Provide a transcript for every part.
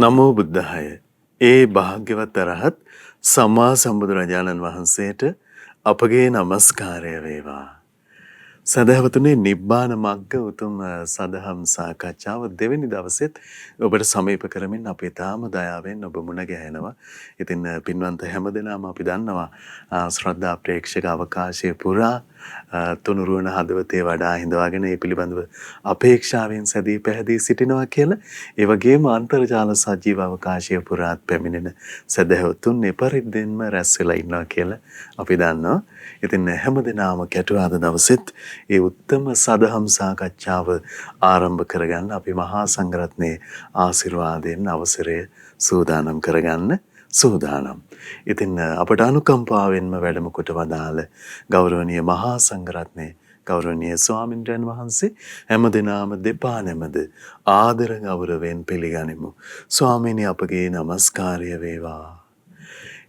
නමෝ බුද්ධාය. ඒ භාග්‍යවත් අරහත් සම්මා සම්බුදුරජාණන් වහන්සේට අපගේ নমස්කාරය වේවා. සදහවතුනි, නිබ්බාන මග්ග උතුම් සදහම් සාකච්ඡාව දෙවෙනි දවසෙත් ඔබට සමීප කරමින් අපි තාම දයාවෙන් ඔබ මුණ ගැහෙනවා. ඉතින් පින්වන්ත හැමදෙනාම අපි දන්නවා ශ්‍රද්ධා ප්‍රේක්ෂක අවකාශයේ පුරා තුනුරුවන හදවතේ වඩා හිඳවාගෙන ඒ පිළිබඳව අපේක්ෂාවෙන් සැදී පැහැදී සිටිනවා කියලා. ඒ වගේම අන්තර්ජාල සජීව අවකාශයේ පුරාත් පැමිණෙන සදහවතුන් එපරිද්දෙන්ම රැස් වෙලා ඉන්නවා කියලා අපි දන්නවා. ඉතින් හැමදෙනාම කැටුවාද දවසෙත් ඒ උත්තම සදහම් සාකච්ඡාව ආරම්භ කරගන්න අපි මහා සංඝරත්නයේ ආශිර්වාදයෙන් අවසරය සූදානම් කරගන්න සූදානම්. ඉතින් අපට අනුකම්පාවෙන්ම වැඩම කොට වදාළ ගෞරවනීය මහා සංඝරත්නයේ ගෞරවනීය ස්වාමින්ද්‍රයන් වහන්සේ හැමදෙනාම දෙපා නැමද ආදර ගෞරවයෙන් පිළිගනිමු. ස්වාමීනි, අපගේ নমස්කාරය වේවා.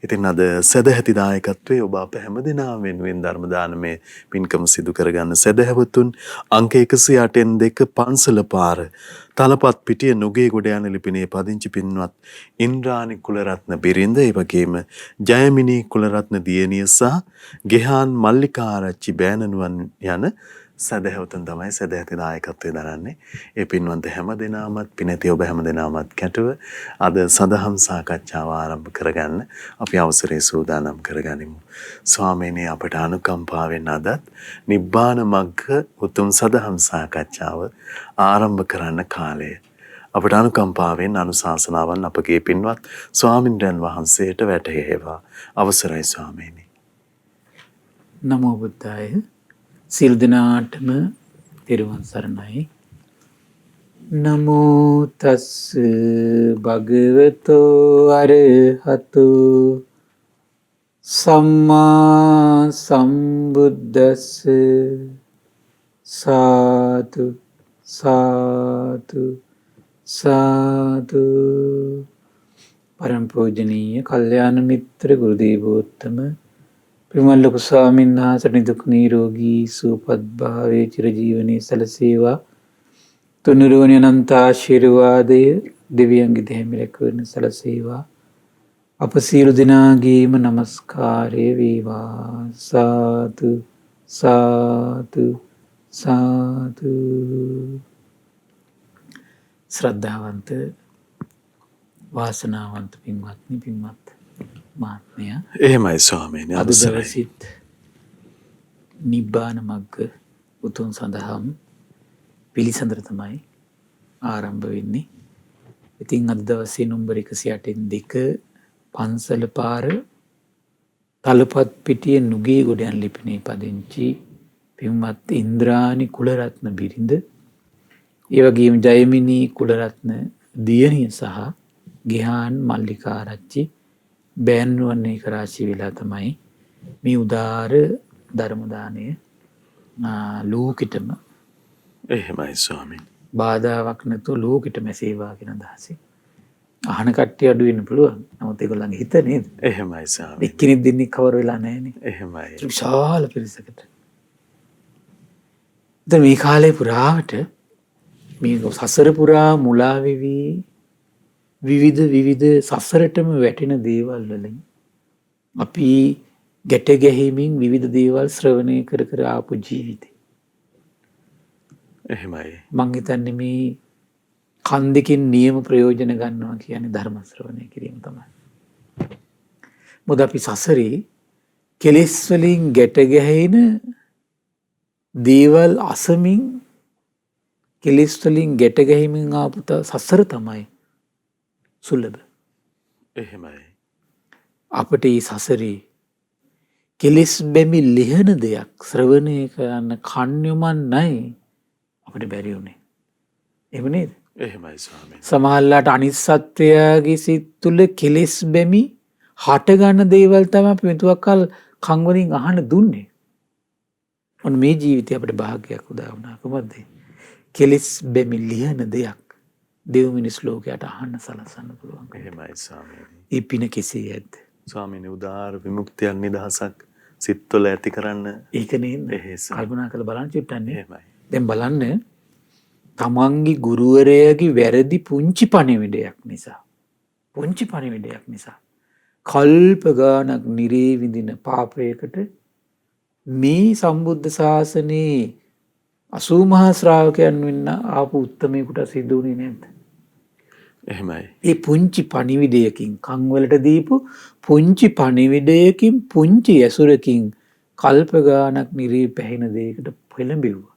ඉතින් අද සදැහැති දායකත්වයේ ඔබ අප හැමදෙනාම වෙනුවෙන් ධර්ම දානමය පින්කම සිදු කරගන්න සදැහැවතුන් අංක 108 පන්සල පාර තලපත් පිටිය නුගේගොඩ යන ලිපිනේ පදිංචි පින්වත් ඉන්ද්‍රානි කුලරත්න බිරිඳ, ඒ වගේම ජයමිනී කුලරත්න දියණිය සහ ගෙහාන් මල්ලිකාරච්චි බෑණනුවන් යන සදහැවතුන් තමයි සදැහැති දායකත්වයේ දරන්නේ. ඒ පින්වන්ත හැමදෙනාමත් පිනැති ඔබ හැමදෙනාමත් කැටුව අද සදහම් සාකච්ඡාව ආරම්භ කරගන්න අපි අවසරය සූදානම් කරගනිමු. ස්වාමීනි, අපට අනුකම්පාවෙන් අදත් නිබ්බාන මග්ග උතුම් සදහම් සාකච්ඡාව ආරම්භ කරන්න කාලය අපට අනුකම්පාවෙන් අනුශාසනාවන් අපගේ පින්වත් ස්වාමින්ද්‍රයන් වහන්සේට වැටහෙවා. අවසරයි ස්වාමීනි. නමෝ බුද්ධාය. සියලු දෙනාටම තෙරුවන් සරණයි. නමෝ තස් භගවතෝ අරහතෝ සම්මා සම්බුද්දස්ස. සාදු සාදු සාදු. පරම පූජනීය කල්යාණ මිත්‍ර ගුරුදේවෝත්තම පිමල් ලොකු ස්වාමීන් වහන්සේට නිදුක් නිරෝගී සුවපත් භාවයේ චිරජීවනයේ සැලසේවා. තුනුරුවන අනන්ත ආශිර්වාදය දෙවියන්ගේ දෙහිමින් රැකවරණ සැලසේවා. අප සියලු දෙනාගේම নমස්කාරය වේවා. සාදු සාදු සාදු. ශ්‍රද්ධාවන්ත වාසනාවන්ත පින්වත්නි, පින්වත් මහත්මය, එහෙමයි ස්වාමීනි. අද දවසෙත් නිබ්බාන මග්ග උතුම් සඳහම් පිළිසඳර තමයි ආරම්භ වෙන්නේ. ඉතින් අද දවසේ නම්බර 108 පන්සල පාර තලපත් පිටිය නුගේගොඩ යන ලිපිනේ පදිංචි පින්වත් ඉන්ද්‍රානි කුලරත්න බිරිඳ, ඒ වගේම ජයමිනී කුලරත්න දියණිය සහ ගෙහාන් මල්ලිකාරච්චි බෑණනුවන් එක රාශී වෙලා තමයි මේ උදාර ධර්ම දාණය ලෝකෙටම එහෙමයි ස්වාමීනි. බාධාවක් නැතුව ලෝකෙටම සේවා කියන අදහසින්. අහන කට්ටිය අඩු වෙන්න පුළුවන්. නමුත් ඒගොල්ලන්ගේ හිත නේද? එහෙමයි ස්වාමීනි. එක්කෙනෙක් දෙන්නෙක් කවර වෙලා නැහැනේ. එහෙමයි. විශාල පිරිසකට. දැන් මේ කාලේ පුරාවට මේ සසර පුරා මුලා වෙවි විවිධ සසරටම වැටෙන දේවල් වලින් අපි ගැට ගැහිමින් විවිධ දේවල් ශ්‍රවණය කර කර ආපු ජීවිතේ. එහෙමයි. මං හිතන්නේ මේ කන් දෙකෙන් නියම ප්‍රයෝජන ගන්නවා කියන්නේ ධර්ම ශ්‍රවණය කිරීම තමයි. මොකද අපි සසරේ කෙලෙස් වලින් ගැට ගැහෙන දේවල් අසමින් කෙලෙස් වලින් ගැට ගැහිමින් ආපු සසර තමයි සුලභ. එහෙමයි. අපට මේ සසරේ කෙලෙස් බැමි ලිහන දෙයක් ශ්‍රවණය කරන්න කන්යොමන්නයි අපට බැරි වුණේ. එහෙම නේද? එහෙමයි ස්වාමීනි. සමහරලාට අනිත් සත්වයාගේ සිත් තුළ කෙලෙස් බැමි හට ගන්න දේවල් තමයි අපි මෙතුවක්කල් කන් වලින් අහන්න දුන්නේ. ඔන්න මේ ජීවිතේ අපිට භාග්‍යයක් උදා වුණා. කොහොමද? කෙලෙස් බැමි ලිහන දෙයක් දෙව් මිනිස් ලෝකයට අහන්න සලසන්න පුළුවන්. එහෙමයි ස්වාමීනි. ඒ පින කෙසේ ඇද්ද? ස්වාමීනි, උදාාර විමුක්තියක් නිදහසක් සිත්වල ඇති කරන්න ඒක නේද? එහෙස. කල්පනා කරලා බලන්න චුට්ටන්නේ. එහෙමයි. දැන් බලන්න තමන්ගේ ගුරුවරයාගේ වැරදි පුංචි පණිවිඩයක් නිසා පුංචි පණිවිඩයක් නිසා. කල්ප ගානක් නිරේ විඳින පාපයකට මේ සම්බුද්ධ ශාසනයේ 80 මහා ශ්‍රාවකයන් වෙන්න ආපු උත්තමයෙකුට සිදු වුණේ නැද්ද? එහෙමයි. ඒ පුංචි පණිවිඩයකින් කන් වලට දීපු පුංචි පණිවිඩයකින් පුංචි ඇසුරකින් කල්ප ගානක් නිරේ පැහැෙන දෙයකට පෙළඹෙව්වා.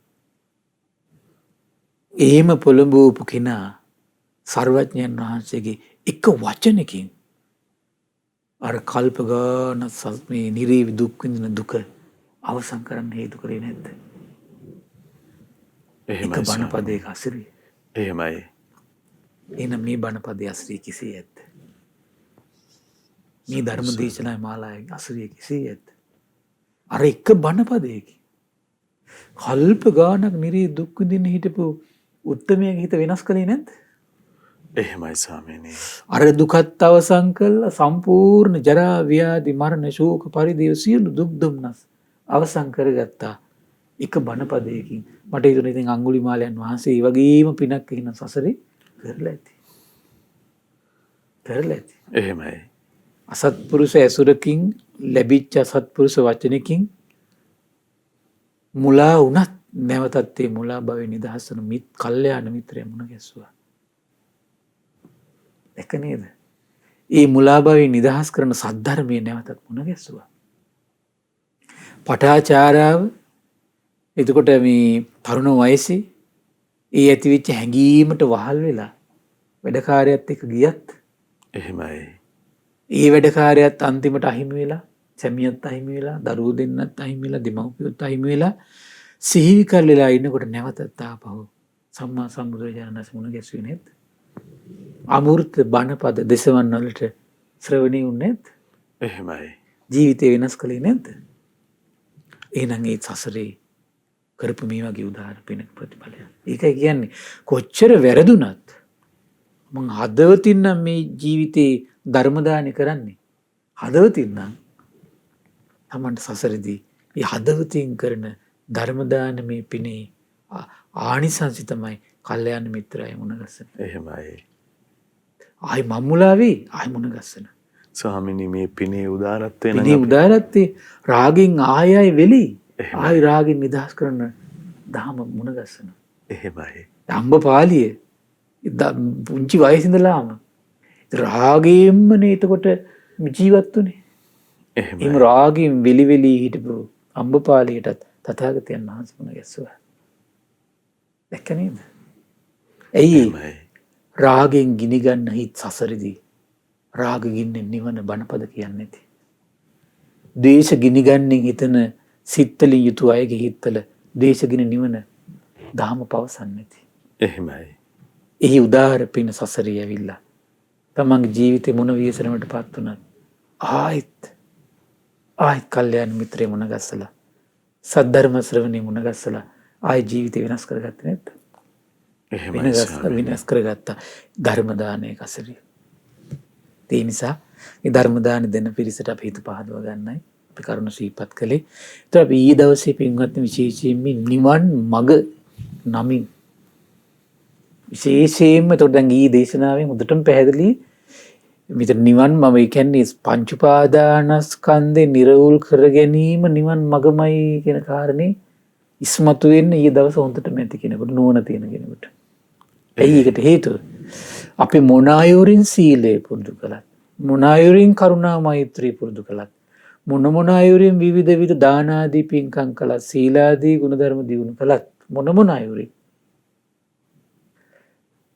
එහෙම පොළඹවපු කෙනා සර්වඥයන් වහන්සේගේ එක වචනකින් අර කල්ප ගානක් මේ නිරේ දුක් විඳින දුක අවසන් කරන්න හේතු කරේ නැද්ද? එක බණපදයක අසිරිය. එහෙමයි. එහෙනම් මේ බණපදයේ අසිරිය කෙසේ ඇද්ද? මේ ධර්ම දේශනා මාලාවේ අසිරිය කෙසේ ඇද්ද? අර එක බණපදයකින් කල්ප ගානක් නිරේ දුක් විඳින්න හිටපු උත්තමයාගේ හිත වෙනස් කළේ නැද්ද? එහෙමයි ස්වාමීනි. අර දුකත් අවසන් කළා සම්පූර්ණ ජරා ව්‍යාධි මරණ ශෝක පරිදේව සියලු දුක් දුම්නස් අවසන් කරගත්තා එක බණපදයකින්. මට හිතුණා ඉතින් අඟුලිමාලයන් වහන්සේ ඒ වගේම පිනක් එහෙනම් සසරේ කරලා ඇති. කරලා ඇති. එහෙමයි. අසත්පුරුෂ ඇසුරකින් ලැබිච්ච අසත්පුරුෂ වචනකින් මුලා වුණත් නැවතත් ඒ මුලා භවෙන් නිදහස් වන කල්යාණ මිත්‍රය මුණ ගැස්සුවා. දැක නේද? ඒ මුලා භවෙන් නිදහස් කරන සද්ධර්මයේ නැවතත් මුණ ගැස්සුවා. පටාචාරාව එතකොට මේ තරුණ වයසේ ඒ ඇතිවෙච්ච හැඟීමට වහල් වෙලා වැඩකාරයත් එක්ක ගියත් එහෙමයි. ඒ වැඩකාරයත් අන්තිමට අහිමි වෙලා සැමියත් අහිමි වෙලා දරුවෝ දෙන්නත් අහිමි වෙලා දෙමව්පියොත් අහිමි වෙලා සිහි කරලා ඉන්නකොට නැවතත් ආපහු සම්මා සම්බුදුරජාණන් වහන්සේ මුණ ගැසුවේ නේද? අමෘත බණපද දෙසවන් වලට ශ්‍රවණී වුනේ නැද්ද? එහෙමයි. ජීවිතේ වෙනස් කළේ නැද්ද? එහෙනම් ඒ සසරේ කරපු මේ වගේ උදාහරණ පිනක ප්‍රතිඵලයක්. ඒකයි කියන්නේ කොච්චර වැරදුනත් මං හදවතින් නම් මේ ජීවිතේ ධර්ම දානය කරන්නේ. හදවතින් නම් තමන්ට සසරදී මේ හදවතින් කරන ධර්ම දානමේ පිනේ ආනිසංසි තමයි කල්යාණ මිත්‍රාය මුණ ගැසෙන. එහෙමයි. ආයි මම්මුලාවේ ආයි මුණ ගැසෙන. ස්වාමීනි මේ පිනේ උදාරත්වය පිනේ උදාරත්වයේ රාගෙන් ආයයි වෙලි. ආයි රාගෙන් නිදහස් කරන දහම මුණ ගැසෙන. එහෙමයි. අම්බපාලිය පුංචි වයසේ ඉඳලාම රාගයෙන්මනේ එතකොට ජීවත් වුනේ. එහෙම රාගයෙන් වෙලි වෙලි හිටපු අම්බපාලියටත් තථාගතයන් වහන්සේ මුණ ගැස්සුවා. දැක්ක නේද? ඇයි රාගෙන් ගිනි ගන්න හිත් සසරදී රාග ගින්නෙන් නිවන බණපද කියන්නේ නැති. ද්වේෂ ගිනි ගන්නෙන් හිතන සිත්වලින් යුතු අයගේ හිත්වල ද්වේෂ ගිනි නිවන දහම පවසන්නේ නැති. එහෙමයි. එහි උදාහර පින සසරේ ඇවිල්ලා තමන්ගේ ජීවිතේ මොන වියසනකට පත් වුණත් ආයෙත් කල්යාණ මිත්‍රය මුණ ගැස්සලා සද්ධර්ම ශ්‍රවණේ මුණ ගැස්සලා ආයෙ ජීවිතේ වෙනස් කරගත්තේ නැද්ද? වෙනස් කරගත්තා ධර්ම දානයේ කසරිය. ඒ නිසා මේ ධර්ම දාන දෙන පිරිසට අපි හිත පහදව ගන්නයි අපි කරුණ සිහිපත් කළේ. ඒතර අපි ඊ දවසේ පින්වත්නි විශේෂයෙන්ම නිවන් මඟ නමින් විශේෂයෙන්ම එතකොට දැන් ඊ දේශනාවෙන් උදටම පැහැදිලි මෙතන නිවන් මම කියන්නේ පංච උපාදානස්කන්ධේ නිර්වුල් කර ගැනීම නිවන් මගමයි කියන කාරණේ ඉස්මතු වෙන්න ඊ දවස් හොඳටම ඇති කෙනෙකුට නුවණ තියෙන කෙනෙකුට. ඇයි ඒකට හේතුව? අපි මොන ආයුරින් සීලය පුරුදු කළත් මොන ආයුරින් කරුණා මෛත්‍රී පුරුදු කළත් මොන ආයුරින් විවිධ දාන ආදී පින්කම් කළත් සීලාදී ගුණධර්ම දියුණු කළත් මොන ආයුරින්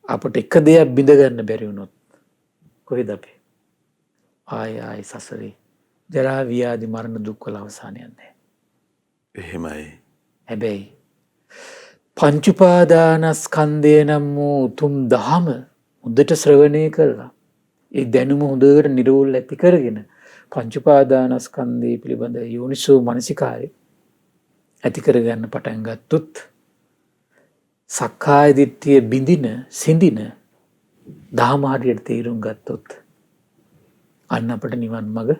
අපට එක දෙයක් බිඳ ගන්න බැරි වුණොත් කොහෙද අපි? ආය සසරේ ජරා ව්‍යාධි මරණ දුක් වල අවසානයක් නැහැ. එහෙමයි. හැබැයි පංච උපාදානස්කන්ධය නම් වූ උතුම් දහම හොඳට ශ්‍රවණය කළා. ඒ දැනුම හොඳට නිරෝල් ඇති කරගෙන පංච උපාදානස්කන්ධය පිළිබඳ යෝනිසෝ මනසිකාරය ඇති කරගන්න පටන් ගත්තොත් සක්කාය දිට්ඨිය බිඳින සිඳින දහම හරියට තේරුම් ගත්තොත් අන්න අපට නිවන් මඟ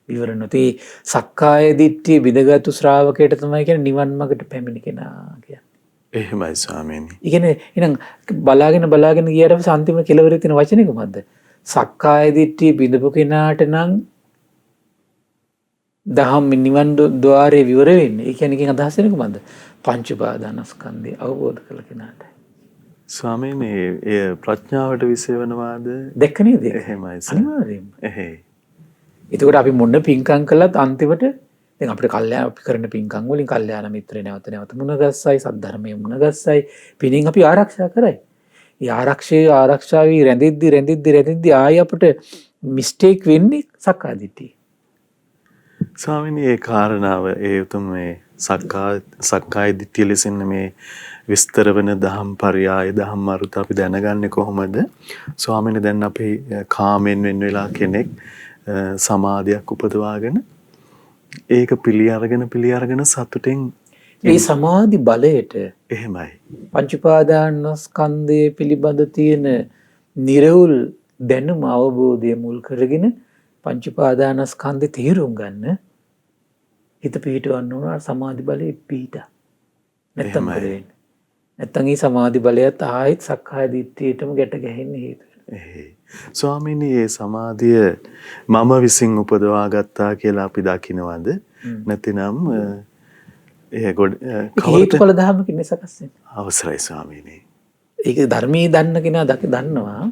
විවරණ. ඒ සක්කාය දිට්ඨිය බිඳගත්තු ශ්‍රාවකයට තමයි කියන්නේ නිවන් මඟට පැමිණි කෙනා කියන්නේ. එහෙමයි ස්වාමීනි. ඒ කියන්නේ එහෙනම් බලාගෙන ගියාට පස්සේ අන්තිම කෙලවරේ තියෙන වචනේ කොහොමද? සක්කාය දිට්ඨිය බිඳපු කෙනාට නම් දහම් නිවන් ద్వාරේ විවර වෙන්නේ. ඒ කියන්නේ කින් අදහස් වෙන්නේ කොහොමද? පංච උපාදානස්කන්ධය අවබෝධ කළ කෙනාට. ස්වාමීනි ඒ ප්‍රඥාවට විසවනවාද? දැක්ක නේද? එහෙමයි සර්. අනිවාර්යයෙන්ම. එහෙයි. එතකොට අපි මොන පින්කම් කළත් අන්තිමට දැන් අපිට කල්යාණ අපි කරන පින්කම් වලින් කල්යාණ මිත්‍රේ නැවත නැවත මුණගස්සයි සද්ධර්මයේ මුණගස්සයි පිනින් අපි ආරක්ෂා කරයි. ඒ ආරක්ෂාවී රැඳිද්දි ආයි අපිට මිස්ටේක් වෙන්නේ සක්කාය දිට්ඨිය. ස්වාමීනි ඒ කාරණාව ඒ උතුම් මේ සක්කාය දිට්ඨිය ලෙසින් මේ විස්තර වෙන දහම් පරයය දහම් අරුත අපි දැනගන්නේ කොහොමද? ස්වාමීනි දැන් අපි කාමෙන් වෙන් වෙලා කෙනෙක් සමාධියක් උපදවාගෙන ඒක පිළි අරගෙන සතුටෙන් ඒ සමාධි බලයට එහෙමයි. පංච උපාදානස්කන්ධය පිළිබඳ තියෙන නිර්වුල් දැනුම අවබෝධය මුල් කරගෙන පංච උපාදානස්කන්ධය තේරුම් ගන්න හිත පිහිටවන්න ඕන සමාධි බලයේ පිහිට. නැත්තම් මොකද වෙන්නේ? නැත්තම් මේ සමාධි බලයත් ආයෙත් සක්කාය දිට්ඨියටම ගැට ගැහෙන්න හේතු වෙනවා. ස්වාමීනි මේ සමාධිය මම විසින් උපදවා ගත්තා කියලා අපි දකිනවද? නැතිනම් හේතුඵල ධර්මකින් සකස් වෙන්නේ. අවසරයි ස්වාමීනි. ඒක ධර්මයේ දන්න කෙනා දන්නවා.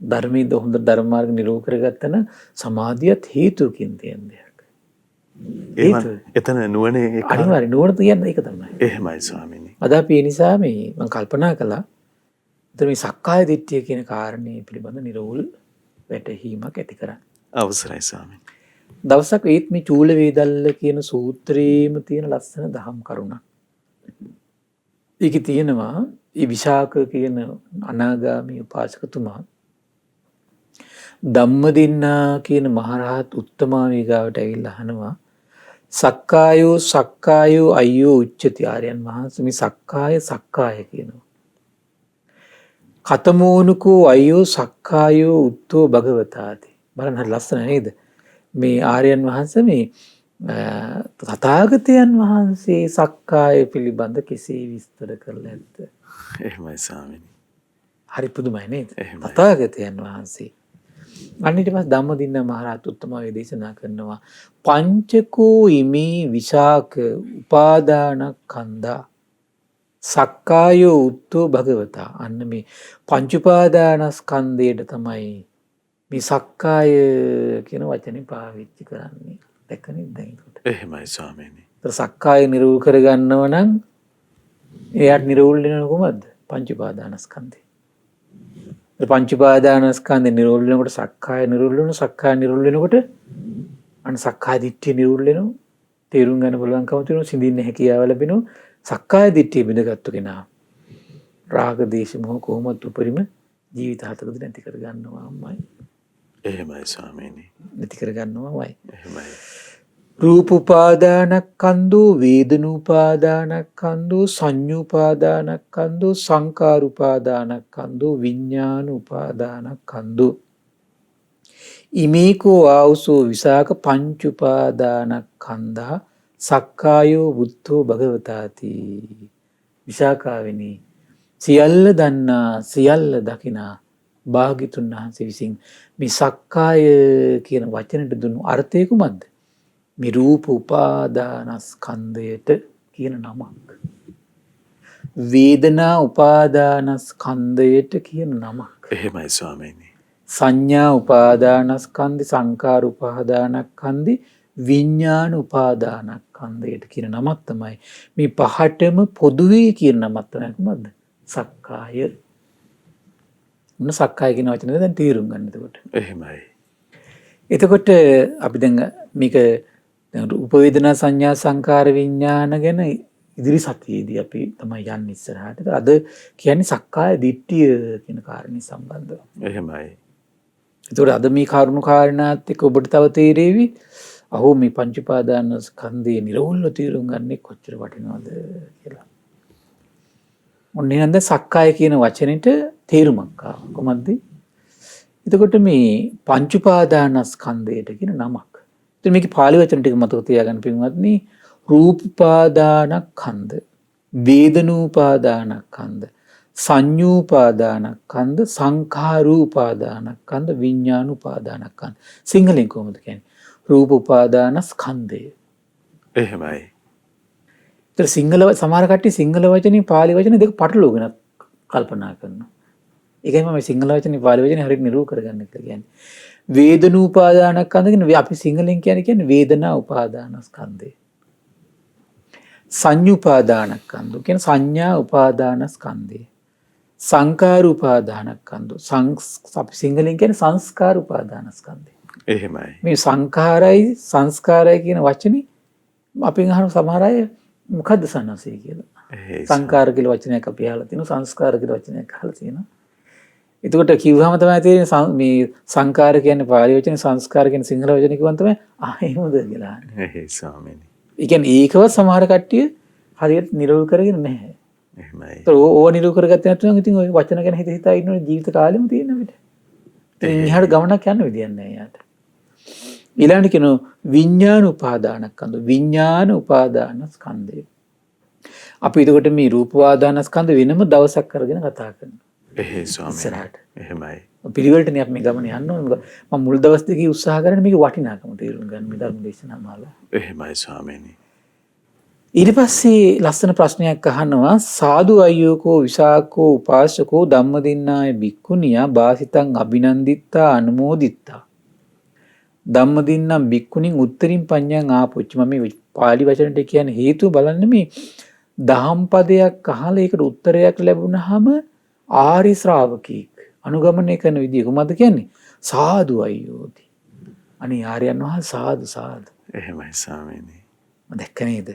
ධර්මයේ හොඳ ධර්ම මාර්ග නිරෝධ කරගත්තන සමාධියත් හේතුකින් තියෙන දෙයක්. එතන නුවණේ අනිවාර්ය නුවණ කියන්නේ ඒක තමයි. එහෙමයි ස්වාමීනි. අද අපි ඒ නිසා මේ මම කල්පනා කළා. එතන මේ සක්කාය දිට්ඨිය කියන කාරණේ පිළිබඳ නිරෝල් වැටහීමක් ඇති කරගන්න. අවසරයි ස්වාමීනි. දවසක් ඒත් මේ චූල වේදල්ල කියන සූත්‍රයේම තියෙන ලස්සන දහම් කරුණක්. ඒකේ තියෙනවා මේ විශාක කියන අනාගාමී උපාසකතුමා ධම්මදින්නා කියන මහරහත් උත්තමාවී ගාවට ඇවිල්ලා අහනවා සක්කායෝ අයියෝ උච්චති ආර්යයන් වහන්සේ මේ සක්කාය කියනවා. කතමෝනුකෝ අයියෝ සක්කායෝ උත්තෝ භගවතාති. බලන්න හරි ලස්සන නේද? මේ ආර්යයන් වහන්සේ මේ තථාගතයන් වහන්සේ සක්කාය පිළිබඳ කෙසේ විස්තර කරලා ඇත්ද? එහෙමයි ස්වාමීනි. හරි පුදුමයි නේද? තථාගතයන් වහන්සේ. අනිත් පස්සේ ධම්මදින්න මහරහත් උත්තමව දේශනා කරනවා පංචකෝ ඉමේ විශාක උපාදානස්කන්ධා සක්කායෝ උත්තෝ භගවතා. අන්න මේ පංච උපාදානස්කන්ධයට තමයි මේ සක්කාය කියන වචනේ පාවිච්චි කරන්නේ. දැක්ක නේද දැන් ඒකට? එහෙමයි ස්වාමීනි. ඒතර සක්කාය නිරෝධ කරගන්නව නම් එයාට නිරෝධ වෙනව කොහොමද? පංච උපාදානස්කන්ධය. පංච උපාදානස්කන්ධය නිරෝධ වෙනකොට සක්කාය නිරෝධ වෙනවා. සක්කාය නිරෝධ වෙනකොට අන්න සක්කාය දිට්ඨිය නිරෝධ වෙනවා. තේරුම් ගන්න පුළුවන්කම තියෙනවා. සිඳින්න හැකියාව ලැබෙනවා. සක්කාය දිට්ඨිය බිඳගත්තු කෙනා රාග දේශ මොහ කොහොමද උපරිම ජීවිත හතකද නැති කර ගන්නවාමයි. එහෙමයි ස්වාමීනි. නැති කර ගන්නවාමයි. එහෙමයි. රූප උපාදානස්කන්ධෝ වේදනූපාදානස්කන්ධෝ සංඤ්ඤූපාදානස්කන්ධෝ සංකාරූපාදානස්කන්ධෝ විඥානූපාදානස්කන්ධෝ ඉමේකෝ ආවුසෝ විසාක පංච උපාදානස්කන්ධා සක්කායෝ බුද්ධෝ භගවතාති. විසාකාවෙනි සියල්ල දන්නා සියල්ල දකිනා භාග්‍යතුන් වහන්සේ විසින් මේ සක්කාය කියන වචනට දුන්නු අර්ථය කුමක්ද? මේ රූප උපාදානස්කන්ධයට කියන නමක්. වේදනා උපාදානස්කන්ධයට කියන නමක්. එහෙමයි ස්වාමීනි. සංඥා උපාදානස්කන්ධ සංකාර උපාදානස්කන්ධ විඥාන උපාදානස්කන්ධයට කියන නමක් තමයි මේ පහටම පොදුවේ කියන නමක් තමයි කොහොමද? සක්කාය. මොන සක්කාය කියන වචනේ දැන් තීරුම් ගන්න එතකොට. එහෙමයි. එතකොට අපි දැන් මේක රූප වේදනා සංඥා සංකාර විඥාන ගැන ඉදිරි සතියේදී අපි තමයි යන්නේ ඉස්සරහට. අද කියන්නේ සක්කාය දිට්ඨිය කියන කාරණේ සම්බන්ධව. එහෙමයි. එතකොට අද මේ කරුණු කාරණාත් එක්ක ඔබට තව තේරෙවි අහෝ මේ පංච උපාදාන ස්කන්ධය නිරවුල්ව තීරුම් ගන්නේ කොච්චර වටිනවද කියලා. මොන්නේ නේද සක්කාය කියන වචනෙට තේරුමක් ආවා. කොහොමද? එතකොට මේ පංච උපාදානස්කන්ධයට කියන නමක්. ඉතින් මේකේ පාලි වචන ටික මතක තියාගන්න පින්වත්නි. රූප උපාදානස්කන්ධ, වේදනූපාදානස්කන්ධ, සංඤූපාදානස්කන්ධ, සංඛාරූපාදානස්කන්ධ, විඤ්ඤාණුපාදානස්කන්ධ. සිංහලෙන් කොහොමද කියන්නේ? රූප උපාදානස්කන්ධය. එහෙමයි. ඒතර සිංහල සමහර කට්ටිය සිංහල වචනේ පාලි වචනේ දෙක පටලවගෙන කල්පනා කරනවා. ඒකයි මම සිංහල වචනේ පාලි වචනේ හරියට නිරූප කරගන්න කියලා කියන්නේ. වේදනූපාදානස්කන්ධ කියන්නේ අපි සිංහලෙන් කියන්නේ වේදනා උපාදානස්කන්ධය. සංඤුපාදානස්කන්ධ කියන්නේ සංඥා උපාදානස්කන්ධය. සංකාර උපාදානස්කන්ධ අපි සිංහලෙන් කියන්නේ සංස්කාර උපාදානස්කන්ධය. එහෙමයි. මේ සංඛාරයි සංස්කාරයි කියන වචනේ අපෙන් අහන සමහර අය මොකද්ද සන්නසී කියලා. සංකාර කියලා වචනයක් අපි අහලා තිනවා, සංස්කාර කියලා වචනයක් අහලා තියෙනවා. එතකොට කිව්වම තමයි තේරෙන්නේ මේ සංකාර කියන්නේ පාලි වචනේ, සංස්කාර කියන්නේ සිංහල වචනේ කිව්වම තමයි එහෙමද කියලා අහන්නේ. ස්වාමීනි. ඒ කියන්නේ ඒකව සමහර කට්ටිය හරියට නිරෝධ කරගෙන නැහැ. එහෙමයි. ඒතර ඕව නිරෝධ කරගත්තේ නැත්නම් ඉතින් ওই වචන ගැන හිතා ඉන්නවනේ ජීවිත කාලෙම තියෙන අපිට. ඉතින් ඉහළ ගමනක් යන්න විදියක් නැහැ යාට. ඊළඟට කියනවා විඥාන උපාදානස්කන්ධ. විඥාන උපාදානස්කන්ධය. අපි එතකොට මේ රූප උපාදානස්කන්ධ වෙනම දවසක් කරගෙන කතා කරනවා. ස්වාමීනි. එහෙමයි. පිළිවෙලටනේ අපි මේ ගමන යන්න ඕනේ. මම මුල් දවස් දෙකේ උත්සාහ කරන්නේ මේක වටිනාකම තේරුම් ගන්න මේ ධර්ම දේශනා මාලා. එහෙමයි ස්වාමීනි. ඊට පස්සේ ලස්සන ප්‍රශ්නයක් අහනවා සාදු අයෝකෝ විසාකෝ උපාසකෝ ධම්මදින්නාය බික්කුණියා බාසිතං අභිනන්දිත්තා අනුමෝදිත්තා ධම්මදින්නම් බික්කුණින් උත්තරින් පඤ්ඤං ආපොච්ච. මම මේ පාලි වචනට කියන හේතුව බලන්න මේ දහම් පදයක් අහලා ඒකට උත්තරයක් ලැබුණාම ආර්ය ශ්‍රාවකෙක් අනුගමනය කරන විදිය කොහොමද කියන්නේ? සාදු අයෝති. අනේ ආර්යයන් වහන්සේ සාදු සාදු. එහෙමයි ස්වාමීනි. දැක්ක නේද?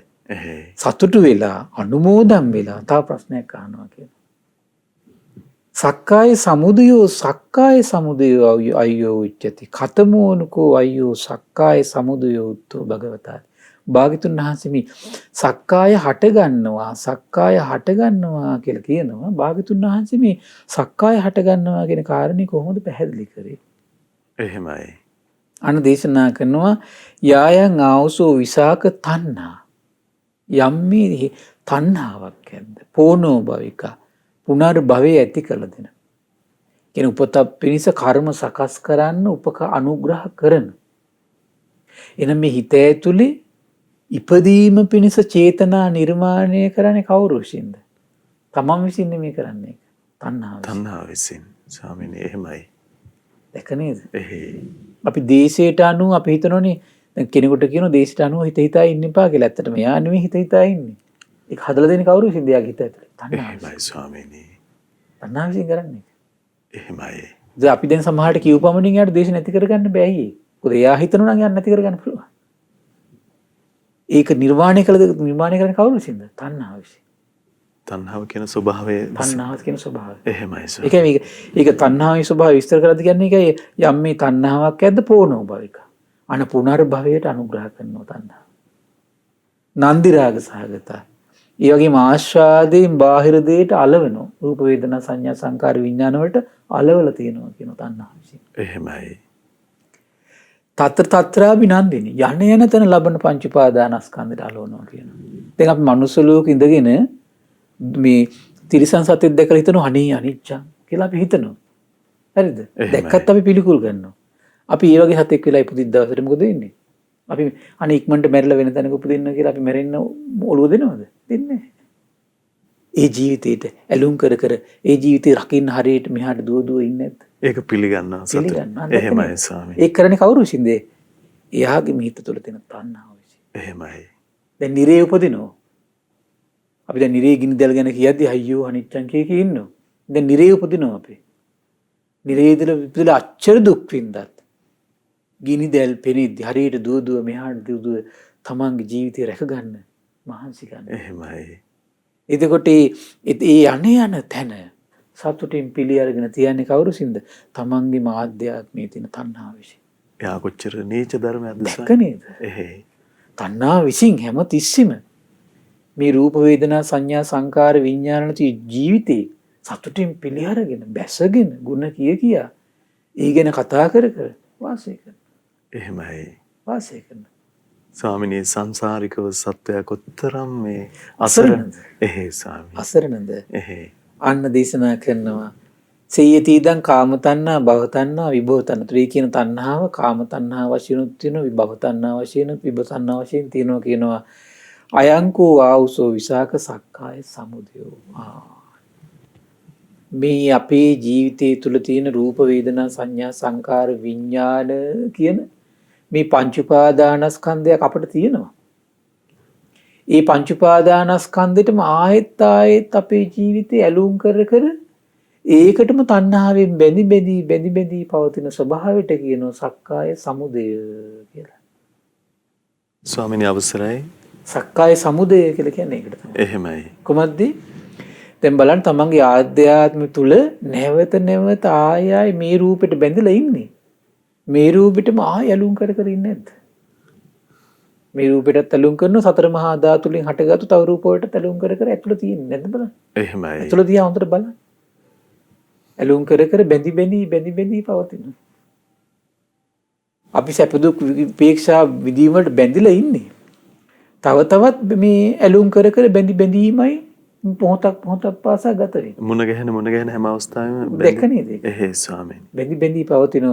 සතුටු වෙලා අනුමෝදන් වෙලා තව ප්‍රශ්නයක් අහනවා කියලා. සක්කාය සමුදයෝ අය්‍යෝ උච්චති. කතමෝනුකෝ අය්‍යෝ සක්කාය සමුදයෝ උත්තෝ භගවතා. භාග්‍යතුන් වහන්සේ මේ සක්කාය හටගන්නවා කියලා කියනවා. භාග්‍යතුන් වහන්සේ මේ සක්කාය හටගන්නවා කියන කාරණේ කොහොමද පැහැදිලි කරේ? එහෙමයි. අන දේශනා කරනවා යායන් ආවසෝ විසාක තණ්හා. යම් මේ තණ්හාවක් ඇද්ද පෝනෝ භවික පුනර්භවය ඇති කළ දෙන. කියන උපත පිණිස කර්ම සකස් කරන්න අනුග්‍රහ කරන. එනම් මේ හිත ඇතුලේ ඉපදීම පිණිස චේතනා නිර්මාණය කරන්නේ කවුරු විසින්ද? තමන් විසින් නෙමෙයි කරන්නේ. තණ්හාව විසින්. ස්වාමීනි එහෙමයි. දැක නේද? අපි දේශයට අනුව අපි හිතනෝනේ දැන් කෙනෙකුට කියනවා දේශයට අනුව හිතා ඉන්න එපා කියලා. ඇත්තටම එයා නෙමෙයි හිතා ඉන්නේ. ඒක හදලා දෙන්නේ කවුරු විසින්ද? එයාගේ හිත ඇතුලේ. එහෙමයි ස්වාමීනි. තණ්හාව විසින් කරන්නේ. එහෙමයි. දැන් අපි දැන් සමහරට කියව පමණින් එයාට දේශ නැති කරගන්න බෑ අයියේ. මොකද එයා හිතනවා නම් එයා නැති කරගන්න පුළුවන්. ඒක නිර්වාණය කරන්නේ කවුරු විසින්ද? තණ්හාව විසින්. තණ්හාව කියන ස්වභාවය. තණ්හාව කියන ස්වභාවය. එහෙමයි සර්. ඒක තණ්හාවේ ස්වභාවය විස්තර කරලා කියන්නේ ඒකයි යම් මේ තණ්හාවක් ඇද්ද පෝනෝ භවික. අන පුනර්භවයට අනුග්‍රහ කරනවා තණ්හාව. නන්දි රාග සහගත. ඒ වගේම ආශාදයෙන් බාහිර දෙයට අලවනවා. රූප වේදනා සංඥා සංකාර විඥාන වලට අලවලා තියෙනවා කියන තණ්හාව විසින්. එහෙමයි. තත්‍රාභිනන්දිනී යන යන තැන ලබන පංච උපාදානස්කන්ධයට අලවනවා කියනවා. දැන් අපි මනුස්ස ලෝකෙ ඉඳගෙන මේ තිරිසන් සතෙක් දැකලා හිතනවා අනේ අනිච්චං කියලා අපි හිතනවා. හරිද? දැක්කත් අපි පිළිකුල් කරනවා. අපි ඒ වගේ සතෙක් වෙලා ඉපදිද්ද දවසට මොකද වෙන්නේ? අපි අනේ ඉක්මනට මැරිලා වෙන තැනක උපදින්න කියලා අපි මැරෙන්න ඔළුව දෙනවද? දෙන්නේ නැහැ. ඒ ජීවිතේට ඇලුම් කර ඒ ජීවිතේ රකින්න හරියට මෙහාට දුව ඉන්නේ නැද්ද? ඒක පිළිගන්නවා සතුට. එහෙමයි ස්වාමී. ඒක කරන්නේ කවුරු විසින්ද? එයාගේ මිහිත තුළ තියෙන තණ්හාව විසින්. එහෙමයි. දැන් නිරේ උපදිනවා. අපි දැන් නිරේ ගිනි දැල් ගැන කියද්දි අයියෝ අනිච්චං කිය ඉන්නවා. දැන් නිරේ උපදිනවා අපි. නිරේ ඉඳලා අච්චර දුක් විඳත් ගිනි දැල් පෙනෙද්දි හරියට දුව මෙහාට දුව තමන්ගේ ජීවිතය රැක ගන්න මහන්සි ගන්න. එහෙමයි. එතකොට ඒ යන තැන සතුටින් පිළි අරගෙන තියන්නේ කවුරු සින්ද? තමන්ගේ මාධ්‍යාත්මයේ තියෙන තණ්හාව විසින්. එයා කොච්චර නීච ධර්මයක්ද දැක්ක නේද? තණ්හාව විසින් හැම තිස්සෙම මේ රූප වේදනා සංඥා සංකාර විඥාන ජීවිතේ සතුටින් පිළි අරගෙන බැසගෙන ಗುಣ කියා ඒ ගැන කතා කර වාසය කරන. එහෙමයි. වාසය කරන. ස්වාමිනී සංසාරිකව සත්වයා කොතරම් මේ අසරණද? ස්වාමී. අසරණද? අන්න දේශනා කරනවා. සේයති ඉදං කාම තණ්හා භව තණ්හා විභව තණ්හා. ත්‍රි කියන තණ්හාව කාම තණ්හා වශයෙන් තියෙනවා, විභව තණ්හා වශයෙන්, විභව තණ්හා වශයෙන් තියෙනවා කියනවා. අයංකෝ ආවුසෝ විසාක සක්කාය සමුදයෝ. මේ අපේ ජීවිතය තුළ තියෙන රූප වේදනා සංඥා සංකාර විඥාන කියන මේ පංච උපාදානස්කන්ධයක් අපිට තියෙනවා. ඒ පංච උපාදානස්කන්ධෙටම ආයෙත් අපේ ජීවිතේ ඇලුම් කර ඒකටම තණ්හාවෙන් බැඳි පවතින ස්වභාවයට කියනවා සක්කාය සමුදය කියලා. ස්වාමීනි අවසරයි. සක්කාය සමුදය කියලා කියන්නේ ඒකට තමයි. එහෙමයි. කොහොමද? දැන් බලන්න තමන්ගේ ආධ්‍යාත්මය තුල නැවත ආයයි මේ රූපෙට බැඳලා ඉන්නේ. මේ රූපෙටම ආය ඇලුම් කර ඉන්නේ නැද්ද? මේ රූපෙටත් ඇලුම් කරන සතර මහා ධාතු වලින් හටගත්තු තව රූප වලට ඇලුම් කර ඇතුළ තියෙන්නේ නැද්ද බලන්න. එහෙමයි. ඇතුළ දිහා හොඳට බලන්න. ඇලුම් කර බැඳි පවතිනවා. අපි සැප දුක් විපේක්ෂා විදීම වලට බැඳිලා ඉන්නේ. තවත් මේ ඇලුම් කර බැඳීමයි මොහොතක් පාසා ගත වෙන්නේ. මුණ ගැහෙන හැම අවස්ථාවෙම දැක නේද? එහෙයි ස්වාමීනි. බැඳි පවතින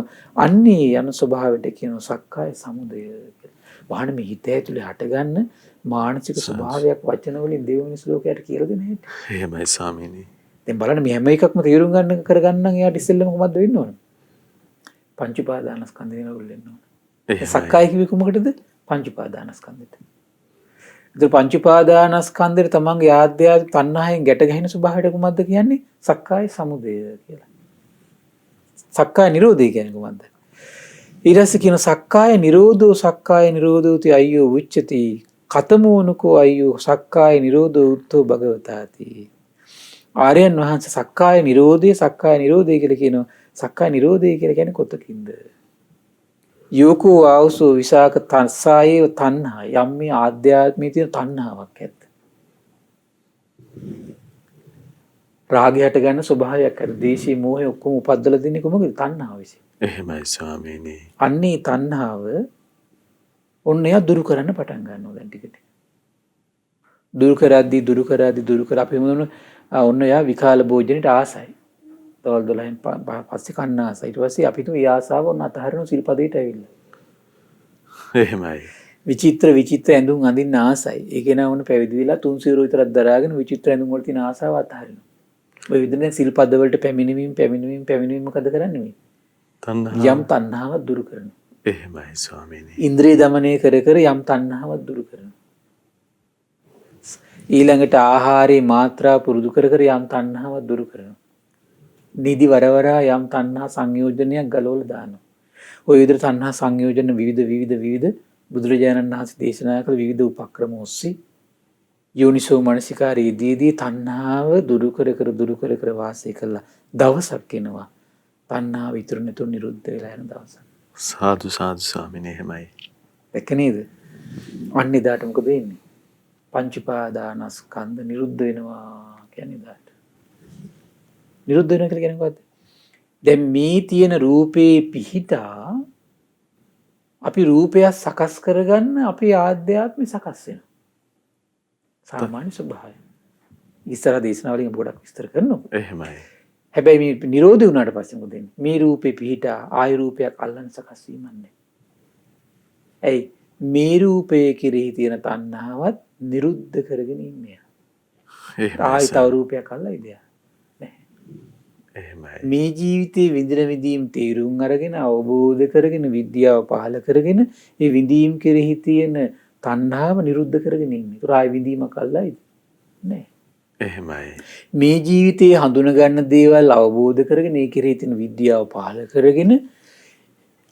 අන්නේ යන ස්වභාවයට කියනවා සක්කාය සමුදය කියලා. වහන මේ හිත ඇතුලේ හටගන්න මානසික ස්වභාවයක් වචන වලින් දෙව මිනිස් ලෝකයට කියලා දෙන හැටි. එහෙමයි ස්වාමීනි. දැන් බලන්න මේ හැම එකක්ම තේරුම් ගන්න කරගන්න නම් එයාට ඉස්සෙල්ලම කොහොමද වෙන්න ඕන? පංච උපාදානස්කන්ධේ නවුල් වෙන්න ඕන. සක්කාය කිව්වේ කොහොමකටද? පංච උපාදානස්කන්ධෙට. ඉතින් පංච උපාදානස්කන්ධේ තමන්ගේ ආධ්‍යාත්මික තණ්හාවෙන් ගැට ගැහෙන ස්වභාවයට කොහොමද කියන්නේ? සක්කාය සමුදය කියලා. සක්කාය නිරෝධය කියන්නේ කොහොමද? ඊට කියන සක්කාය නිරෝධෝති අය්‍යෝ උච්චති කතමෝනකෝ අය්‍යෝ සක්කාය නිරෝධෝ උත්තෝ භගවතාති. ආර්යයන් වහන්සේ සක්කාය නිරෝධය කියලා කියනවා. සක්කාය නිරෝධය කියලා කියන්නේ කොතකින්ද? යෝකෝ ආවසෝ විසාක තස්සායේ තණ්හා යම් මේ ආධ්‍යාත්මයේ තියෙන තණ්හාවක් ඇත්ත. රාගය හට ගන්න ස්වභාවයක් ඇත. දේශී මෝහය ඔක්කොම උපද්දලා දෙන්නේ කොහොමද? තණ්හාව විසින්. එහෙමයි ස්වාමීනි. අන්නේ තණ්හාව ඔන්න එයා දුරු කරන්න පටන් ගන්නවා දැන් ටික ටික. දුරු කර අපි මොන ඔන්න එයා විකාල භෝජනෙට ආසයි. තවල් 12න් පස්සේ කන්න ආසයි. ඊට පස්සේ අපි තුන් ඒ ආසාව ඔන්න අතහරින සිල්පදයට ඇවිල්ලා. එහෙමයි. විචිත්‍ර ඇඳුම් අඳින්න ආසයි. ඒක නා වුණ පැවිදි වෙලා 300 විතරක් දරාගෙන විචිත්‍ර ඇඳුම් වල තියෙන ආසාව අතහරිනවා. ඔය විදිහට සිල්පද වලට පැමිණීම මොකද කරන්නේ මේ? යම් තණ්හාවක් දුරු කරනවා. එහෙමයි ස්වාමීනි. ඉන්ද්‍රිය দমনය කර යම් තණ්හාවක් දුරු කරනවා. ඊළඟට ආහාරයේ මාත්‍රා පුරුදු කර යම් තණ්හාවක් දුරු කරනවා. නිදි වරවරා යම් තණ්හා සංයෝජනයක් ගලවලා දානවා. ওই විදිහට තණ්හා සංයෝජන විවිධ බුදුරජාණන් වහන්සේ දේශනා කළ විවිධ උපක්‍රම ඔස්සේ යෝනිසෝ මනසිකාරයේදී තණ්හාව දුරු කර වාසය කළා. දවසක් එනවා තණ්හාව ඉතුරු නැතුව නිරුද්ධ වෙලා යන දවසක්. සාදු ස්වාමීනි. එහෙමයි. දැක නේද? අන්නේ දාට මොකද වෙන්නේ? පංච උපාදානස්කන්ධ නිරුද්ධ වෙනවා කියන්නේ දාට. නිරුද්ධ වෙනවා කියලා කියන්නේ මොකද්ද? දැන් මේ තියෙන රූපේ පිහිටා අපි රූපය සකස් කරගන්න අපේ ආධ්‍යාත්මය සකස් වෙනවා. සාමාන්‍ය ස්වභාවය. ඉස්සර දේශනාවලින් ගොඩක් විස්තර කරනවා. එහෙමයි. හැබැයි මේ නිරෝධ වුණාට පස්සේ මොකද වෙන්නේ? මේ රූපේ පිහිටා ආය රූපයක් අල්ලන්න සකස් වීමක් නැහැ. ඇයි? මේ රූපයේ කෙරෙහි තියෙන තණ්හාවත් නිරුද්ධ කරගෙන ඉන්නේ. ආය තව රූපයක් අල්ලයිද? එහෙමයි. මේ ජීවිතේ විඳීම් තේරුම් අරගෙන අවබෝධ කරගෙන විද්‍යාව පහළ කරගෙන මේ විඳීම් කෙරෙහි තියෙන තණ්හාව නිරුද්ධ කරගෙන ඉන්නේ. ඒක ආය විඳීමක් අල්ලයිද? නැහැ. එහෙමයි. මේ ජීවිතයේ හඳුන ගන්න දේවල් අවබෝධ කරගෙන ඒ කෙරෙහි තියෙන විද්‍යාව පහළ කරගෙන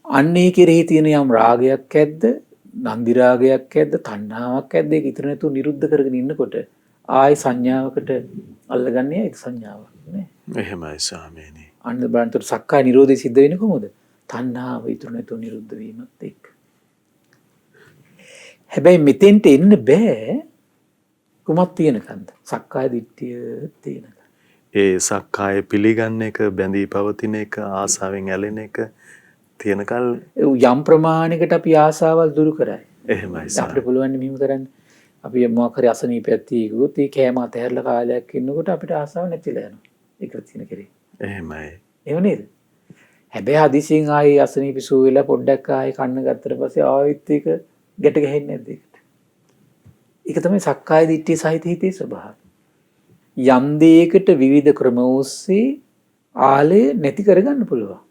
අන්න ඒ කෙරෙහි තියෙන යම් රාගයක් ඇද්ද, නන්දි රාගයක් ඇද්ද, තණ්හාවක් ඇද්ද ඒක ඉතර නැතුව නිරුද්ධ කරගෙන ඉන්නකොට ආයි සංඥාවකට අල්ලගන්නේ ඒක සංඥාවක් නේ. එහෙමයි ස්වාමීනි. අන්න බලන්නතර සක්කාය නිරෝධය සිද්ධ වෙන්නේ කොහොමද? තණ්හාව ඉතුරු නැතුව නිරුද්ධ වීමත් එක්ක. හැබැයි මෙතෙන්ට එන්න බෑ කුමක් තියෙනකන්ද? සක්කාය දිට්ඨිය තියෙනකන්. ඒ සක්කාය පිළිගන්න එක, බැඳී පවතින එක, ආසාවෙන් ඇලෙන එක තියෙනකල් යම් ප්‍රමාණයකට අපි ආසාවල් දුරු කරයි. එහෙමයි. අපිට පුළුවන් මෙහෙම කරන්න. අපි මොකක් හරි අසනීපයක් තියෙකුත් ඒ කෑම අතහැරලා කාලයක් ඉන්නකොට අපිට ආසාව නැතිලා යනවා. ඒක තියෙන කෙරේ. එහෙමයි. එහෙම නේද? හැබැයි හදිසියෙන් ආයේ අසනීප සූ වෙලා පොඩ්ඩක් ආයේ කන්න ගත්තට පස්සේ ආයෙත් ඒක ගැට ගැහෙන්නේ නැද්ද ඒකට? ඒක තමයි සක්කාය දිට්ඨිය සහිත හිතේ ස්වභාවය. යම් දෙයකට විවිධ ක්‍රම ඔස්සේ ආලය නැති කරගන්න පුළුවන්.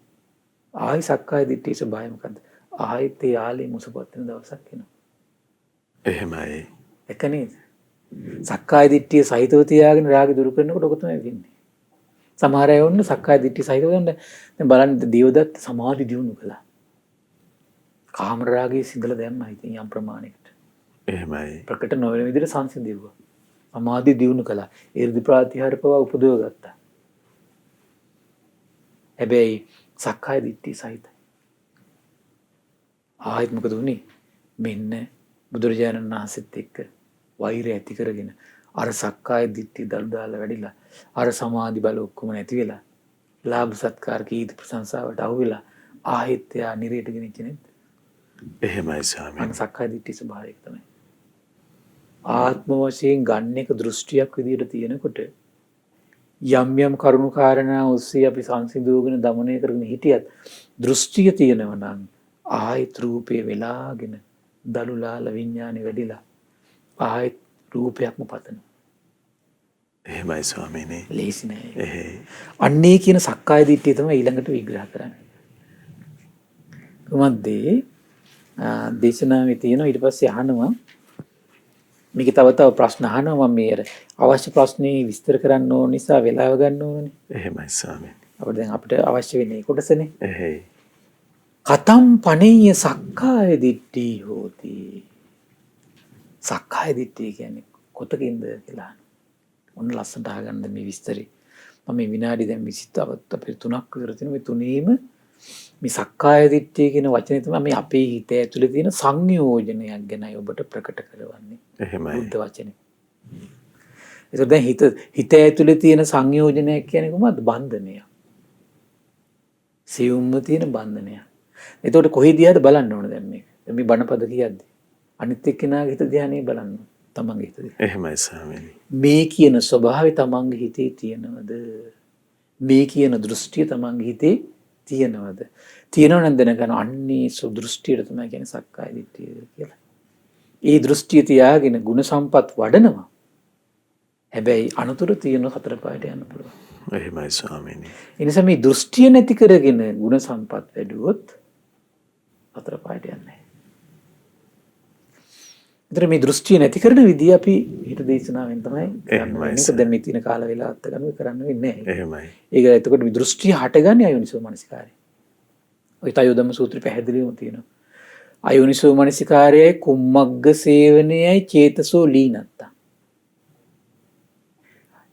ආයි සක්කාය දිට්ඨිය ස්වභාවය මොකද්ද? ආයෙත් ඒ ආලේ මුසපත් වෙන දවසක් එනවා. එහෙමයි. එක නේද? සක්කාය දිට්ඨිය සහිතව තියාගෙන රාගය දුරු කරනකොට ඔක තමයි වෙන්නේ. සමහර අය වුණ සක්කාය දිට්ඨිය සහිතව දැන් බලන්න දේවදත්ත සමාධි දියුණු කළා. කාම රාගයේ සිඳලා දැම්මා ඉතින් යම් ප්‍රමාණයකට. එහෙමයි. ප්‍රකට නොවන විදිහට සංසිඳෙව්වා. සමාධි දියුණු කළා. 이르දි ප්‍රාතිහාර පවා උපදව ගත්තා. හැබැයි සක්කාය දිට්ඨිය සහිතයි. ආයෙත් මොකද වුනේ? මෙන්න බුදුරජාණන් වහන්සේත් එක්ක වෛරය ඇති කරගෙන අර සක්කාය දිට්ඨිය දළු දාලා වැඩිලා අර සමාධි බල ඔක්කොම නැති වෙලා ලාභ සත්කාර කීර්ති ප්‍රශංසාවට අහු වෙලා ආයෙත් යා නිරේට ගෙනිච්ච නේද? එහෙමයි ස්වාමීනි. අන්න සක්කාය දිට්ඨිය ස්වභාවය තමයි. ආත්ම වශයෙන් ගන්න එක දෘෂ්ටියක් විදිහට තියෙනකොට යම් යම් කරුණු කාරණා ඔස්සේ අපි සංසිඳුවගෙන දමනය කරගෙන හිටියත් දෘෂ්ටිය තියෙනවා නම් ආයෙත් රූපේ වෙලාගෙන දලුලාල විඥානෙ වැඩිලා ආයෙත් රූපයක්ම පතනවා. එහෙමයි ස්වාමීනි. ලේසි නෑ. එහෙයි. අන්නේ කියන සක්කාය දිට්ඨිය තමයි ඊළඟට විග්‍රහ කරන්නේ. කොහොමද දේශනාවේ තියෙනවා ඊට පස්සේ අහනවා මේක තව ප්‍රශ්න අහනවා මම මේ අවශ්‍ය ප්‍රශ්නේ විස්තර කරන්න ඕන නිසා වෙලාව ගන්න ඕනනේ. එහෙමයි ස්වාමීනි. අපිට දැන් අපිට අවශ්‍ය වෙන්නේ කොටසනේ. එහෙයි. කතම් පණීය සක්කාය දිට්ඨි හෝති. සක්කාය දිට්ඨිය කියන්නේ කොතකින්ද කියලා. ඔන්න ලස්සනට අහගන්න මේ විස්තරي. මම මේ විනාඩි දැන් 20වත් අපිට 3ක් විතර තියෙන මේ තුනේම මේ සක්කාය දිට්ඨිය කියන වචනේ තමයි මේ අපේ හිත ඇතුලේ තියෙන සංයෝජනයක් ගැනයි ඔබට ප්‍රකට කරවන්නේ. එහෙමයි. බුද්ධ වචනේ. ඒක දැන් හිත ඇතුලේ තියෙන සංයෝජනයක් කියන්නේ කොහොමද? බන්ධනය. සියුම්ම තියෙන බන්ධනය. එතකොට කොහේ දිහාද බලන්න ඕන දැන් මේක? මේ බණපද කියද්දි. අනිත් එක්කෙනාගේ හිත දිහා නේ බලන්න. තමන්ගේ හිත දිහා. එහෙමයි ස්වාමීනි. මේ කියන ස්වභාවය තමන්ගේ හිතේ තියෙනවද? මේ කියන දෘෂ්ටිය තමන්ගේ හිතේ තියෙනවද? තියෙනව නම් දැනගන්න අන්නේ දෘෂ්ටියට තමයි කියන්නේ සක්කාය දිට්ඨිය කියලා. ඒ දෘෂ්ටිය තියාගෙන ගුණ සම්පත් වඩනවා. හැබැයි අනුතුරු තියෙන හතර පායට යන්න පුළුවන්. එහෙමයි ස්වාමීනි. ඒ නිසා මේ දෘෂ්ටිය නැති කරගෙන ගුණ සම්පත් වැඩුවොත් හතර පායට යන්නේ නැහැ. ඒතර මේ දෘෂ්ටිය නැති කරන විදිය අපි ඊට දේශනාවෙන් තමයි කරන්නේ. මේක දැන් මේ තියෙන කාල වේලාවත් ගන්න කරන්න වෙන්නේ නැහැ. එහෙමයි. ඒක එතකොට මේ දෘෂ්ටිය හටගන්නේ අයෝනිසෝ මනසිකාරය. ඔය තයෝදම සූත්‍රය පැහැදිලිවම තියෙනවා. අයෝනිසෝ මනසිකාරයයි කුම්මග්ග සේවනයයි චේතසෝ ලීනත්තා.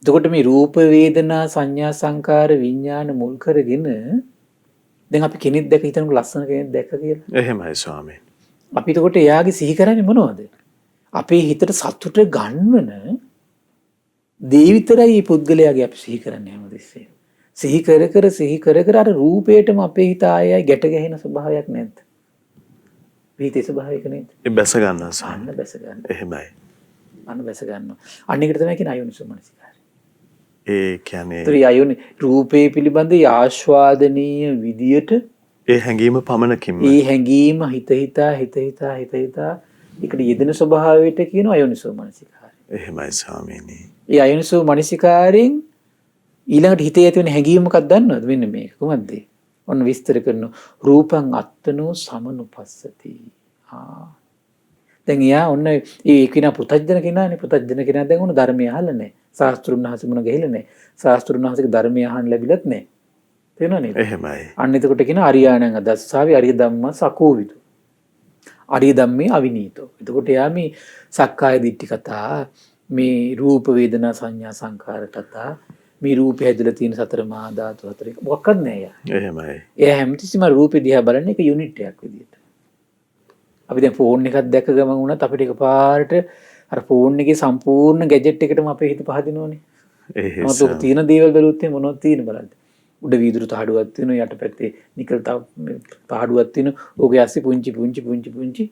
එතකොට මේ රූප වේදනා සංඥා සංකාර විඥාන මුල් කරගෙන දැන් අපි කෙනෙක් දැක හිතනකොට ලස්සන කෙනෙක් දැක්ක කියලා. එහෙමයි ස්වාමීනි. අපි එතකොට එයාගේ සිහි කරන්නේ මොනවද? අපේ හිතට සතුට ගන්නවන දේ විතරයි මේ පුද්ගලයාගේ අපි සිහි කරන්නේ හැමදෙස්සෙම. සිහි කර කර අර රූපේටම අපේ හිත ආයයි ගැට ගැහෙන ස්වභාවයක් නැද්ද? විහිතේ ස්වභාවයක නේද? ඒ බැස ගන්නවා ස්වාමීනි. අන්න බැස ගන්න. එහෙමයි. අන්න බැස ගන්නවා. අන්න ඒකට තමයි කියන්නේ අයෝනිසෝ මනසිකාරය. ඒ කියන්නේ ඒතර අයෝනි රූපේ පිළිබඳ ආස්වාදනීය විදියට ඒ හැඟීම පමණකින්ම ඒ හැඟීම හිත හිතා ඒකට යෙදෙන ස්වභාවයට කියනවා අයෝනිසෝ මනසිකාරය. එහෙමයි ස්වාමීනි. ඒ අයෝනිසෝ මනසිකාරයෙන් ඊළඟට හිතේ ඇති වෙන හැඟීම මොකක්ද දන්නවද? මෙන්න මේක කොහොමද? ඔන්න විස්තර කරනවා. රූපං අත්තනෝ සමනුපස්සති. දැන් යා ඔන්න ඒ කෙනා පුතජන කෙනානේ. පුතජන කෙනා දැන් ඔන්න ධර්මය අහලා නැහැ. ශාස්ත්‍රුන් වහන්සේ මුණ ගැහිලා නැහැ. ශාස්ත්‍රුන් වහන්සේගේ ධර්මය අහන්න ලැබිලත් නැහැ. තේරෙනව නේද? එහෙමයි. අන්න එතකොට කියන අරියාණං අදස්සාවි අරිය ධම්ම සකෝවිදු. අරිය ධම්මේ අවිනීතෝ. එතකොට යා මේ සක්කාය දිට්ඨි කතා, මේ රූප වේදනා සංඥා සංකාර කතා, මේ රූපය හැදලා තියෙන සතර මහා ධාතු හතර එක මොකක්වත් නෑ යා. එහෙමයි. එයා හැමතිස්සෙම රූපෙ දිහා බලන්නේ එක යුනිට් එකක් විදියට. අපි දැන් ෆෝන් එකක් දැක ගමන් වුණත් අපිට එකපාරට අර ෆෝන් එකේ සම්පූර්ණ ගැජට් එකටම අපේ හිත පහදිනවනේ. මොකද ඔක තියෙන දේවල් බැලුවොත් මොනවද තියෙන බලන්න. උඩ වීදුරු තහඩුවක් තියෙනවා, යට පැත්තේ නිකල් තහඩුවක් තියෙනවා. ඕකේ ඇස්සේ පුංචි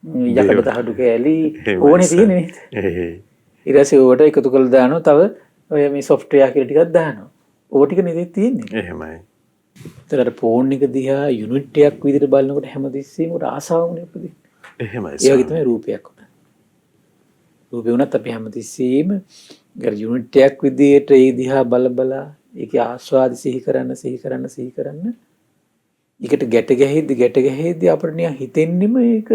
යකඩ තහඩු කෑලි එහෙමයි ඕනේ සර්. තියෙන්නේ නේද? ඊට පස්සේ ඕවට එකතු කරලා දානවා තව ඔය මේ software කියලා ටිකක් දානවා. ඕව ටික නෙවෙයි තියෙන්නේ. එහෙමයි. ඒතර ෆෝන් එක දිහා යුනිට් එකක් විදිහට බලනකොට හැමතිස්සෙම උට ආසාවුනේ උපදින්නේ. එහෙමයි ඒ වගේ සර්. තමයි රූපයක් උන. රූපේ උනත් අපි හැමතිස්සෙම යුනිට් එකක් විදිහට ඒ දිහා බල ඒකේ ආස්වාද සිහි කරන්න ඒකට ගැට ගැහෙද්දි අපිට නිකන් හිතෙන්නෙම ඒක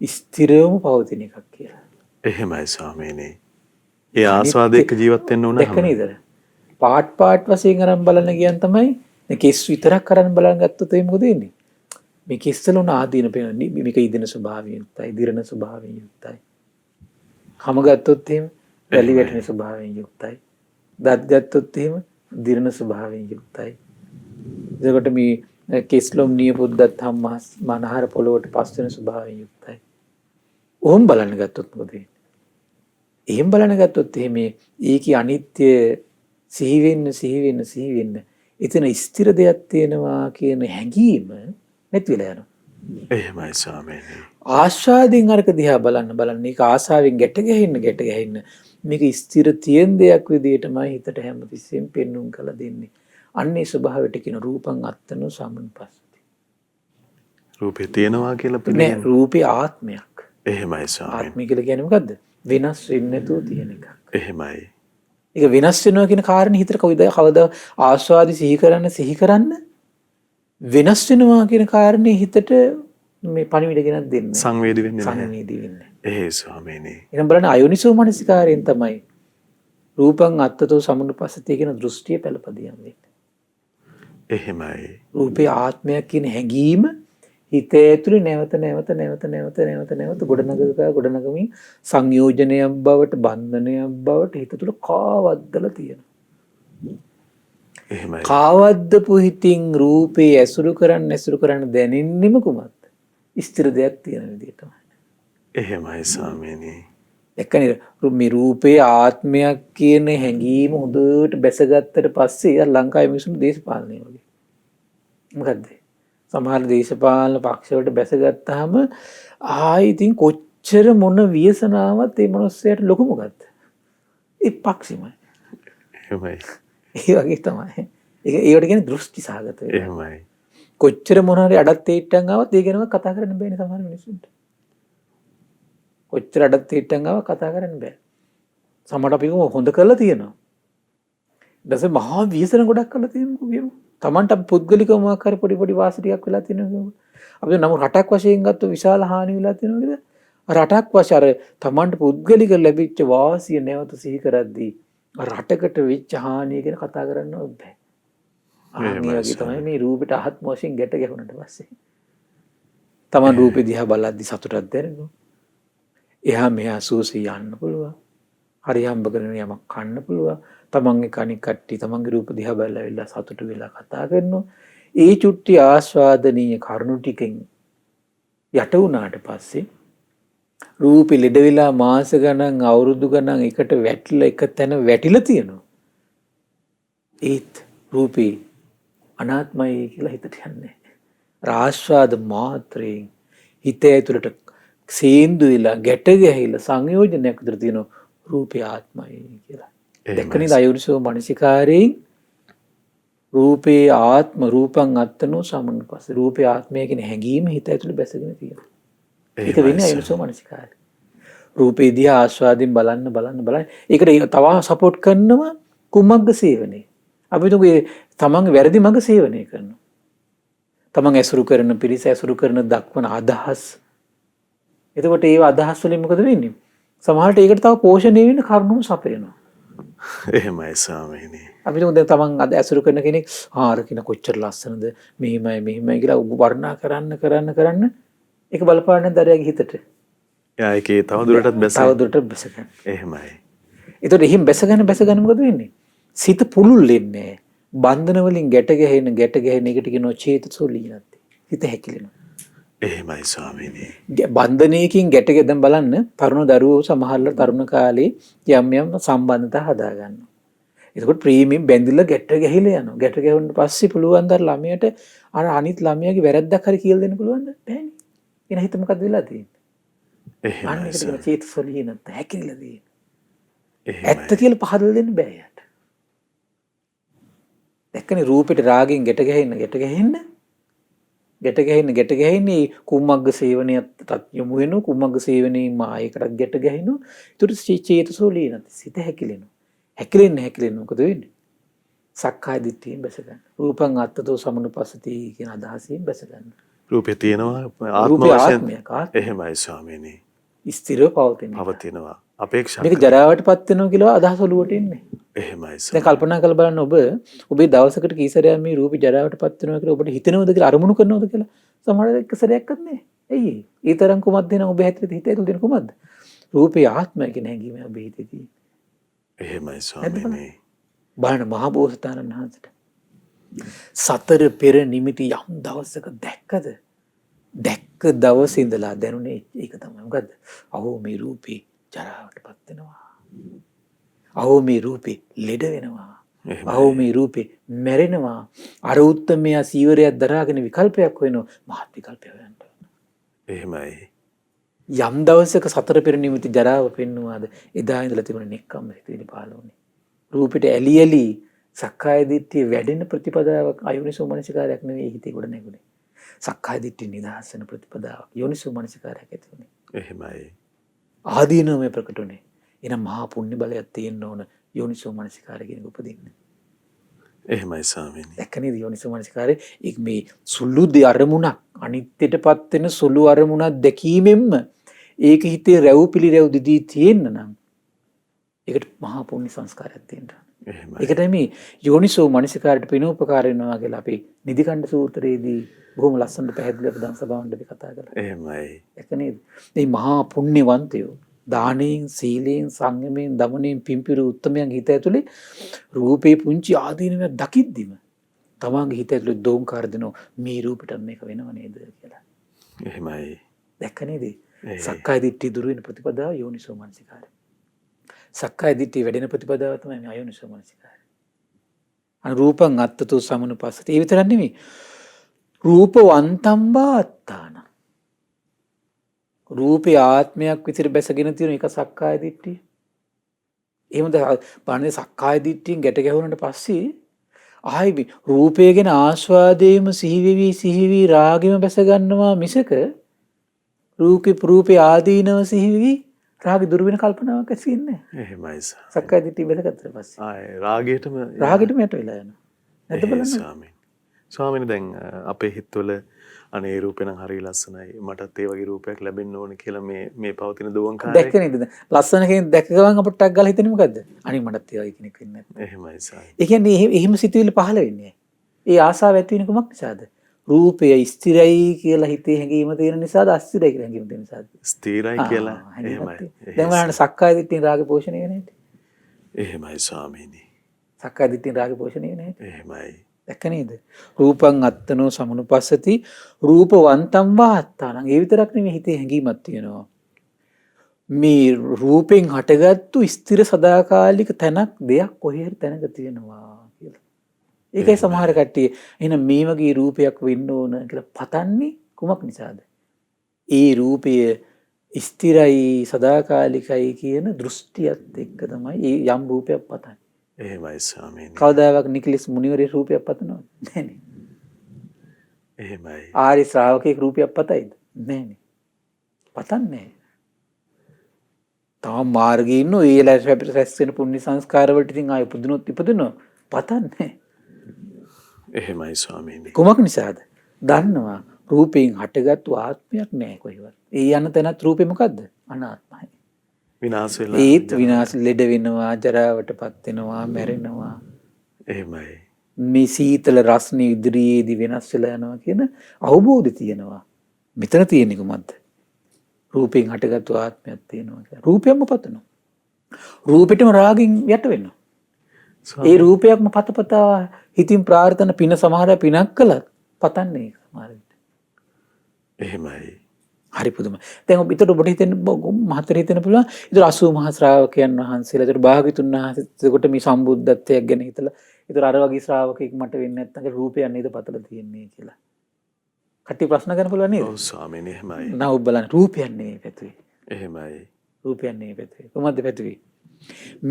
ස්ථිරවම පවතින එකක් කියලා. එහෙමයි ස්වාමීනි. ඒ ආස්වාදයේ එක්ක ජීවත් වෙන්න උනහම දැක්ක නේද? පාට් වශයෙන් අරන් බලන්න ගියන් තමයි මේ කෙස් විතරක් අරන් බලන් ගත්තොත් ඒ මොකද වෙන්නේ? මේ කෙස්වල උන ආදීන පේන්නේ මේක ඉදින ස්වභාවයෙන් යුක්තයි, දිරණ ස්වභාවයෙන් යුක්තයි. කම ගත්තොත් එහෙම වැලි වැටෙන ස්වභාවයෙන් යුක්තයි. දත් ගත්තොත් එහෙම දිරණ ස්වභාවයෙන් යුක්තයි. එතකොට මේ කෙස්ලොම් නියපොද්දත් හම්මස් මනහර පොළොවට පස් වෙන ස්වභාවයෙන් යුක්තයි. ඕම් බලන්න ගත්තොත් මොකද වෙන්නේ? එහෙම බලන්න ගත්තොත් එහෙම ඒකේ අනිත්‍ය සිහි වෙන්න එතන ස්ථිර දෙයක් තියෙනවා කියන හැඟීම නැති වෙලා යනවා. එහෙමයි ස්වාමීනි. ආස්වාදයෙන් අරක දිහා බලන්න ඒක ආසාවෙන් ගැට ගැහෙන්න මේක ස්ථිර තියෙන දෙයක් විදිහටමයි හිතට හැමතිස්සෙම පෙන්눔 කළ දෙන්නේ. අන්නේ ස්වභාවයට කියන රූපං අත්තනෝ සමනුපස්සති. රූපේ තියෙනවා කියලා නෑ පිළිගන්න. රූපේ ආත්මයක්. එහෙමයි ස්වාමීනි. ආත්මය කියලා කියන්නේ මොකද්ද? වෙනස් වෙන්නේ නැතුව තියෙන එකක්. එහෙමයි. ඒක වෙනස් වෙනවා කියන කාරණේ හිතට කවදා ආස්වාදි සිහි කරන්න වෙනස් වෙනවා කියන කාරණේ හිතට මේ පණිවිඩ ගෙනත් දෙන්න. සංවේදී වෙන්නේ නැහැ. සංවේදී වෙන්නේ. එහෙයි ස්වාමීනි. එහෙනම් බලන්න අයෝනිසෝ මනසිකාරයෙන් තමයි රූපං අත්තතෝ සමනුපස්සතිය කියන දෘෂ්ටිය පළපදියම් වෙන්නේ. එහෙමයි. රූපේ ආත්මයක් කියන හැඟීම හිත ඇතුලේ නැවත ගොඩනගමින් සංයෝජනයක් බවට බන්ධනයක් බවට හිත තුළ කාවද්දලා තියෙනවා. එහෙමයි. කාවද්දපු හිතින් රූපේ ඇසුරු කරන්න දැනෙන්නෙම කුමක්ද? ස්ථිර දෙයක් තියෙන විදිහටම. එහෙමයි ස්වාමීනි. එක්කනේ මේ රූපේ ආත්මයක් කියන හැඟීම හොඳට බැසගත්තට පස්සේ ලංකාවේ මිනිස්සුන් දේශපාලනය වගේ. මොකද්ද? සමහර දේශපාලන පක්ෂවලට බැසගත්තාම ඉතින් කොච්චර මොන ව්‍යසනාවක් ඒ මිනිස්සයාට ලොකු මොකද්ද? ඒ පක්ෂෙමයි. එහෙමයි. ඒ වගේ තමයි. ඒකට කියන්නේ දෘෂ්ටි සහගත වෙනවා. එහෙමයි. කොච්චර මොන හරි අඩත් තේට්ටම් ආවත් ඒ ගැනම කතා කරන්න බෑනේ සමහර මිනිස්සුන්ට. කොච්චර අඩත් තේට්ටම් ආවත් කතා කරන්න බෑ. සමහරට අපි හොඳ කරලා තියෙනවා. ඊට පස්සේ මහා ව්‍යසන ගොඩක් කරලා තියෙනවා කියමු. Tamanට පුද්ගලිකව මොකක් හරි පොඩි වාසි ටිකක් වෙලා තියෙනවා. අපි නම් රටක් වශයෙන් ගත්ත විශාල හානි වෙලා තියෙනවා නේද? රටක් වශයෙන් අර Tamanට පුද්ගලික ලැබිච්ච වාසිය නැවත සිහි කරද්දී රටකට වෙච්ච හානිය ගැන කතා කරන්න බෑ. ආන්නේ වගේ තමයි මේ රූපෙට ආත්ම වශයෙන් ගැට ගැහුණට පස්සේ. Taman රූපෙ දිහා බලද්දී සතුටක් දැනෙනවා. එහා මෙහා සූසී යන්න පුළුවන්. හරි හම්බ කරගෙන යමක් කන්න පුළුවන්. තමන්ගේ කණික් කට්ටි තමන්ගේ රූප දිහා බලලා ඉල්ල සතුටු වෙලා කතා කරනවා. ඒ චුට්ටි ආස්වාදනීය කරුණු ටිකෙන් යට වුණාට පස්සේ රූපෙ ලෙඩ වෙලා මාස ගණන් අවුරුදු ගණන් එකට වැටිලා එක තැන වැටිලා තියෙනවා. ඒත් රූපේ අනාත්මයි කියලා හිතට යන්නේ. ආස්වාද මාත්‍රයෙන් හිත ඇතුළට සේන්දු වෙලා ගැට ගැහිලා සංයෝජනයක් විතර තියෙනවා රූපේ ආත්මයි කියලා. දැක්කනේ අයෝනිසෝ මනසිකාරයෙන් රූපේ ආත්ම රූපං අත්තනෝ සමනුපස්ස රූපේ ආත්මය කියන හැඟීම හිත ඇතුළේ බැසගෙන තියෙනවා. ඒක වෙන්නේ අයෝනිසෝ මනසිකාරය. රූපේ දිහා ආස්වාදයෙන් බලන්න. ඒකට තව සපෝට් කරනව කුමග්ග සේවනයේ. අපි තුගේ තමන්ගේ වැරදි මඟ සේවනය කරනවා. තමන් ඇසුරු කරන පිරිස ඇසුරු කරන දක්වන අදහස්. එතකොට ඒ අදහස් වලින් මොකද වෙන්නේ? සමහරට ඒකට තව පෝෂණය වෙන්න කරුණු සපයනවා. එහෙමයි ස්වාමීනි. අපි තුන් දැන් තමන් අද ඇසුරු කරන කෙනෙක් ආර කියන කොච්චර ලස්සනද මෙහිමයි කියලා වර්ණනා කරන්න ඒක බලපාන්නේ දරයාගේ හිතට. එයා ඒකේ තවදුරටත් බැස ගන්න. එහෙමයි. ඒතකොට එහෙම බැස ගන්න මොකද වෙන්නේ? සිත පුළුල් වෙන්නේ. බන්ධන වලින් ගැට ගැහෙන එකට කියනවා චේතසෝ ලීනත්. හිත හැකිලෙනවා. එහෙමයි ස්වාමීනි. බන්ධනයකින් ගැට ගැදන් බලන්න තරුණ දරුවෝ සමහරවල් තරුණ කාලේ යම් සම්බන්ධතා හදා ගන්නවා. එතකොට ප්‍රේමයෙන් බැඳිලා ගැට ගැහිලා යනවා. ගැට ගැහුණාට පස්සේ පුළුවන් ද ළමයට අර අනිත් ළමයාගේ වැරද්දක් හරි කියලා දෙන්න පුළුවන්ද? බෑනේ. එන හිත මොකද වෙලා තියෙන්නේ? එහෙමයි අන්න එකට සර්. කියන චේතසොලීනත් හැකිලිලා තියෙන. එහෙමයි. ඇත්ත කියලා පහදලා දෙන්න බෑ යට. දැක්කනේ රූපෙට රාගෙන් ගැට ගැහෙන්නේ කුම්මග්ග සේවනයටත් යොමු වෙනවා. කුම්මග්ග සේවනයේ මායයකටත් ගැට ගැහෙනවා. ඒකට චේතසොලීනත් සිත හැකිලෙනවා. හැකිලෙන්න මොකද වෙන්නේ? සක්කාය දිට්ඨියෙන් බැස ගන්න. රූපං අත්තතෝ සමනුපස්සති කියන අදහසින් බැස ගන්න. රූපේ තියෙනවා ආත්ම රූපේ වශයෙන්. ආත්මයක් එහෙමයි ස්වාමීනි. ස්ථිරව පවතින. පවතිනවා. අපේක්ෂා මේක ජරාවට පත් වෙනවා කියලා අදහස ඔලුවට එන්නේ. එහෙමයි දැන් සර්. කල්පනා කරලා බලන්න ඔබේ දවසකට කී සැරයක් මේ රූපේ ජරාවට පත් වෙනවා කියලා ඔබට හිතෙනවද කියලා අරමුණු කරනවද කියලා සමහර එක සැරයක්වත් නැහැ. ඇයි ඒ? ඒ තරම් කුමක්ද දෙන ඔබේ හිතේ තුල දෙන කුමක්ද? රූපේ ආත්මය කියන හැඟීම ඔබේ හිතේ තියෙන. එහෙමයි ස්වාමීනි. බලන්න මහා බෝසතාණන් වහන්සේට සතර පෙර නිමිති යම් දවසක දැක්කද? දැක්ක දවසේ ඉඳලා දැනුනේ ඒක තමයි. මොකද්ද? අහෝ මේ රූපේ ජරාවට පත් වෙනවා. අහෝ මේ රූපේ ලෙඩ වෙනවා. අහෝ මේ රූපේ මැරෙනවා. අර උත්තමයා සීවරයක් දරාගෙන විකල්පයක් වෙනවා. මහත් විකල්පයක් වෙනවා. එහෙමයි. යම් දවසක සතර පෙර නිමිති ජරාව පෙන්නුවාද එදා ඉඳලා තිබුණ නෙක්කම් හිතේදී පහළ වුණේ. රූපෙට ඇලි සක්කාය දිට්ඨිය වැඩෙන ප්‍රතිපදාවක් අයෝනිසෝ මනසිකාරයක් නෙවෙයි හිතේ ගොඩ නැගුණේ. සක්කාය දිට්ඨිය නිදහස් වෙන ප්‍රතිපදාවක් යෝනිසෝ මනසිකාරයක් ඇති වුණේ. එහෙමයි. ආදීනමය ප්‍රකට වුණේ. එනම් මහා පුණ්‍ය බලයක් තියෙන්න ඕන යෝනිසෝ මනසිකාරයෙන් උපදින්න. එහෙමයි ස්වාමීනි. දැක්කනේ යෝනිසෝ මනසිකාරය මේ සුළු අරමුණක් අනිත්‍යයටපත් වෙන සුළු අරමුණක් දැකීමෙන්ම ඒක හිතේ රැව් පිළිරැව් දිදී තියෙන්න නම් ඒකට මහා පුණ්‍ය සංස්කාරයක් තියෙනවා. එහෙමයි. ඒකට මේ යෝනිසෝ මනසිකාරයට පිනෝපකාර වෙනවා කියලා අපි නිදිකණ්ඩ සූත්‍රයේදී බොහොම ලස්සනට පැහැදිලිව අපේ දන්සභාවන්ට අපි කතා කරා. එහෙමයි. ඒක නේද? මේ මහා පුණ්‍යවන්තයෝ දානයෙන් සීලයෙන් සංයමයෙන් දමනයෙන් පිම්පිරු උත්තමයන් හිත ඇතුලේ රූපේ පුංචි ආදීනමක් දකිද්දිම තමන්ගේ හිත ඇතුලේ දෝංකාර දෙනවා මේ රූපෙට මේක වෙනව නේද කියලා. එහෙමයි. දැක්ක නේද? සක්කාය දිට්ඨිය දුරු වෙන ප්‍රතිපදාව යෝනිසෝ මනසිකාරය. සක්කාය දිට්ඨිය වැඩෙන ප්‍රතිපදාව තමයි මේ අයෝනිසෝ මනසිකාරය. රූපං අත්තතෝ සමනුපස්සති. ඒ විතරක් නෙමෙයි. රූපවන්තම් වාත්තාන. රූපේ ආත්මයක් විතර බැසගෙන තියෙන එක සක්කාය දිට්ඨිය. එහෙමද බලන්නේ සක්කාය දිට්ඨියෙන් ගැට ගැහුණාට පස්සේ ආයි රූපය ගැන ආස්වාදයේම සිහිවි රාගෙම බැස ගන්නවා මිසක රූපේ ආදීනව සිහිවි රාගෙ දුර වෙන කල්පනාවක් ඇති වෙන්නේ නැහැ. එහෙමයි සර්. සක්කාය දිට්ඨිය බැසගත්තට පස්සේ ආයේ රාගයටම යට වෙලා යනවා. නැද්ද බලන්න? ස්වාමීනි. ස්වාමීනි දැන් අපේ හිතවල අනේ රූපේ නම් හරිය ලස්සනයි. මටත් ඒ වගේ රූපයක් ලැබෙන්න ඕනේ කියලා මේ පවතින දුවන්කාරය. දැක්ක නේද? ලස්සන කෙනෙක් දැක්ක ගමන් අපට ටක් ගාලා හිතෙන්නේ මොකද්ද? අනේ මටත් ඒ වගේ කෙනෙක් වෙන්න නැත්නම්. එහෙමයි සර්. ඒ කියන්නේ එහෙම සිතුවිලි පහළ වෙන්නේ. ඒ ආසාව ඇති වෙන කුමක් නිසාද? රූපය ස්ථිරයි කියලා හිතේ හැඟීම තියෙන නිසාද අස්ථිරයි කියලා හැඟීම තියෙන නිසාද? ස්ථිරයි කියලා. එහෙමයි. දැන් බලන්න සක්කාය දිට්ඨියෙන් රාග පෝෂණය වෙන්නේ නැහැටි. එහෙමයි ස්වාමීනි. සක්කාය දිට්ඨියෙන් රාග පෝෂණය වෙන්නේ නැහැටි. එහෙමයි. දැක්ක නේද? රූපං අත්තනෝ සමනුපස්සති රූපවන්තං වාත්තානං. ඒ විතරක් නෙමෙයි හිතේ හැඟීමක් තියෙනවා. මේ රූපෙන් හටගත්තු ස්ථිර සදාකාලික තැනක් දෙයක් කොහේ හරි තැනක තියෙනවා කියලා. ඒකයි සමහර කට්ටිය එහෙනම් මේ වගේ රූපයක් වෙන්න ඕන කියලා පතන්නේ කුමක් නිසාද? ඒ රූපය ස්ථිරයි සදාකාලිකයි කියන දෘෂ්ටියත් එක්ක තමයි යම් රූපයක් පතන්නේ. එහෙමයි ස්වාමීනි. කවදාවත් නිකලස් මුනිවරේ රූපයක් පතනවද? නැහැනේ. එහෙමයි. ආරි ශ්‍රාවකෙක් රූපයක් පතයිද? නැහැනේ. පතන්නේ. තාම මාර්ගයේ ඉන්නෝ ඊළඟ රැස් වෙන පුණ්‍ය සංස්කාර වලට ඉතින් ආයෙ ඉපදුනොත් පතන්නේ. එහෙමයි ස්වාමීනි. කුමක් නිසාද? දන්නවා රූපයෙන් හටගත්තු ආත්මයක් නැහැ කොහෙවත්. ඒ යන තැනත් රූපේ මොකද්ද? අනාත්මයි. විනාශ වෙලා. ඒත් විනාශ ලෙඩ වෙනවා, ජරාවටපත් වෙනවා, මැරෙනවා. එහෙමයි. මේ සීතල රස්නේ ඉදිරියේදී වෙනස් වෙලා යනවා කියන අවබෝධය තියෙනවා. මෙතන තියෙන්නේ කුමක්ද? රූපයෙන් හටගත්තු ආත්මයක් තියෙනවා කියලා. රූපයක්ම පතනවා. රූපෙටම රාගින් යට වෙනවා. ඒ රූපයක්ම පතපතා හිතින් ප්‍රාර්ථන පින සමහර පිනක් කළත් පතන්නේ සමහර විට. එහෙමයි. හරි පුදුමයි. දැන් ඔබට හිතෙන්න මහතර හිතෙන්න පුළුවන්. ඒතර 80 මහා ශ්‍රාවකයන් වහන්සේලා ඒතර භාග්‍යතුන් වහන්සේ එතකොට මේ සම්බුද්ධත්වයක් ගැන හිතලා ඒතර අර වගේ ශ්‍රාවකෙක් මට වෙන්නේ නැත්නම් රූපයක් නේද පතලා තියෙන්නේ කියලා. කට්ටිය ප්‍රශ්න කරන්න පුළුවන් නේද? ඔව් ස්වාමීනි එහෙමයි. නෑ ඔබ බලන්න රූපයක් නෙවෙයි පැතුවේ. එහෙමයි. රූපයක් නෙවෙයි පැතුවේ. කොහොමද පැතුවේ?